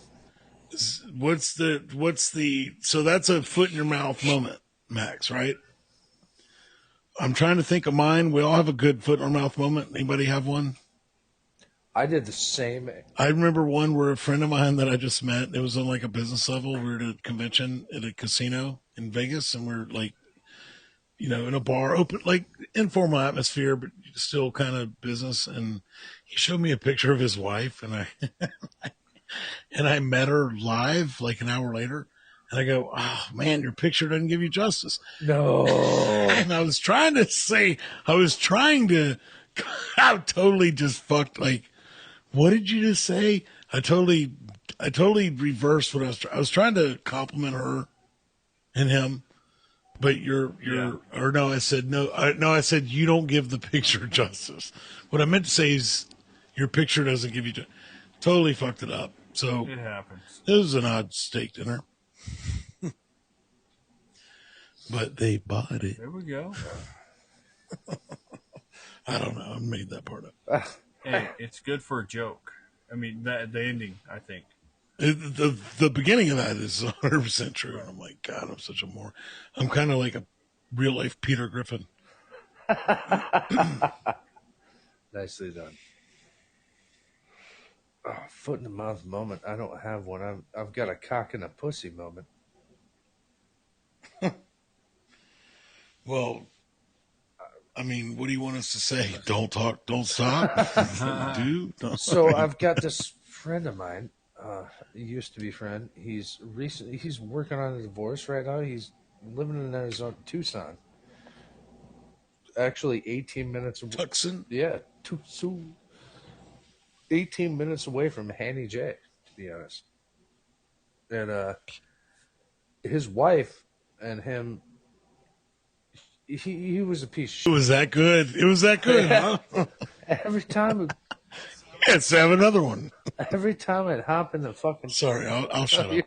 What's the so that's a foot in your mouth moment, Max, right? I'm trying to think of mine. We all have a good foot in our mouth moment. Anybody have one? I did the same. I remember one where a friend of mine that I just met, it was on like a business level. We were at a convention at a casino in Vegas, and we're like, you know, in a bar, open, like informal atmosphere, but still kind of business. And he showed me a picture of his wife, and I met her live like an hour later. And I go, oh, man, your picture doesn't give you justice. No. And I totally just fucked. Like, what did you just say? I totally reversed what I was trying to compliment her and him. But I said, you don't give the picture justice. What I meant to say is your picture doesn't give you justice. Totally fucked it up. So it happens. It was an odd steak dinner. But they bought it. There we go. I don't know. I made that part up. Hey, it's good for a joke. I mean, the ending, I think. The beginning of that is 100% true. And I'm like, God, I'm such a moron. I'm kind of like a real life Peter Griffin. Nicely done. Oh, foot in the mouth moment. I don't have one. I've got a cock in a pussy moment. Well, I mean, what do you want us to say? Don't talk, don't stop. Don't. So I've got this friend of mine. He used to be friend. He's working on a divorce right now. He's living in Arizona, Tucson. Actually, 18 minutes. Tucson? Yeah, Tucson. 18 minutes away from Tranny Jed, to be honest. And his wife and him, he was a piece of shit. It was that good. It was that good, huh? Every time. Let's have another one. Every time I'd hop in the fucking. Sorry, I'll shut up.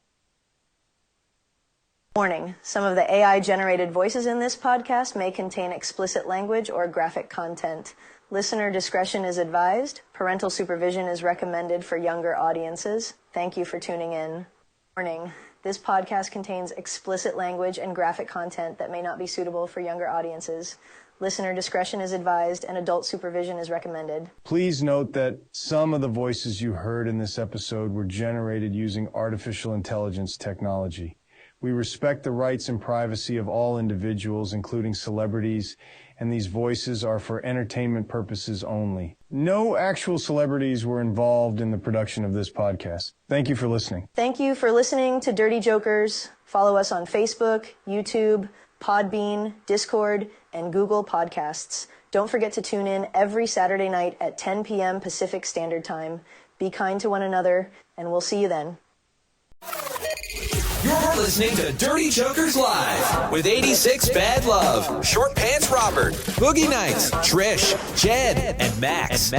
Warning, some of the AI-generated voices in this podcast may contain explicit language or graphic content. Listener discretion is advised. Parental supervision is recommended for younger audiences. Thank you for tuning in. Warning, this podcast contains explicit language and graphic content that may not be suitable for younger audiences. Listener discretion is advised and adult supervision is recommended. Please note that some of the voices you heard in this episode were generated using artificial intelligence technology. We respect the rights and privacy of all individuals, including celebrities, and these voices are for entertainment purposes only. No actual celebrities were involved in the production of this podcast. Thank you for listening. Thank you for listening to Dirty Jokers. Follow us on Facebook, YouTube, Podbean, Discord, and Google Podcasts. Don't forget to tune in every Saturday night at 10 p.m. Pacific Standard Time. Be kind to one another, and we'll see you then. You're listening to Dirty Jokers Live with 86 Bad Love, Short Pants Robert, Boogie Nights, Trish, Jed, and Max.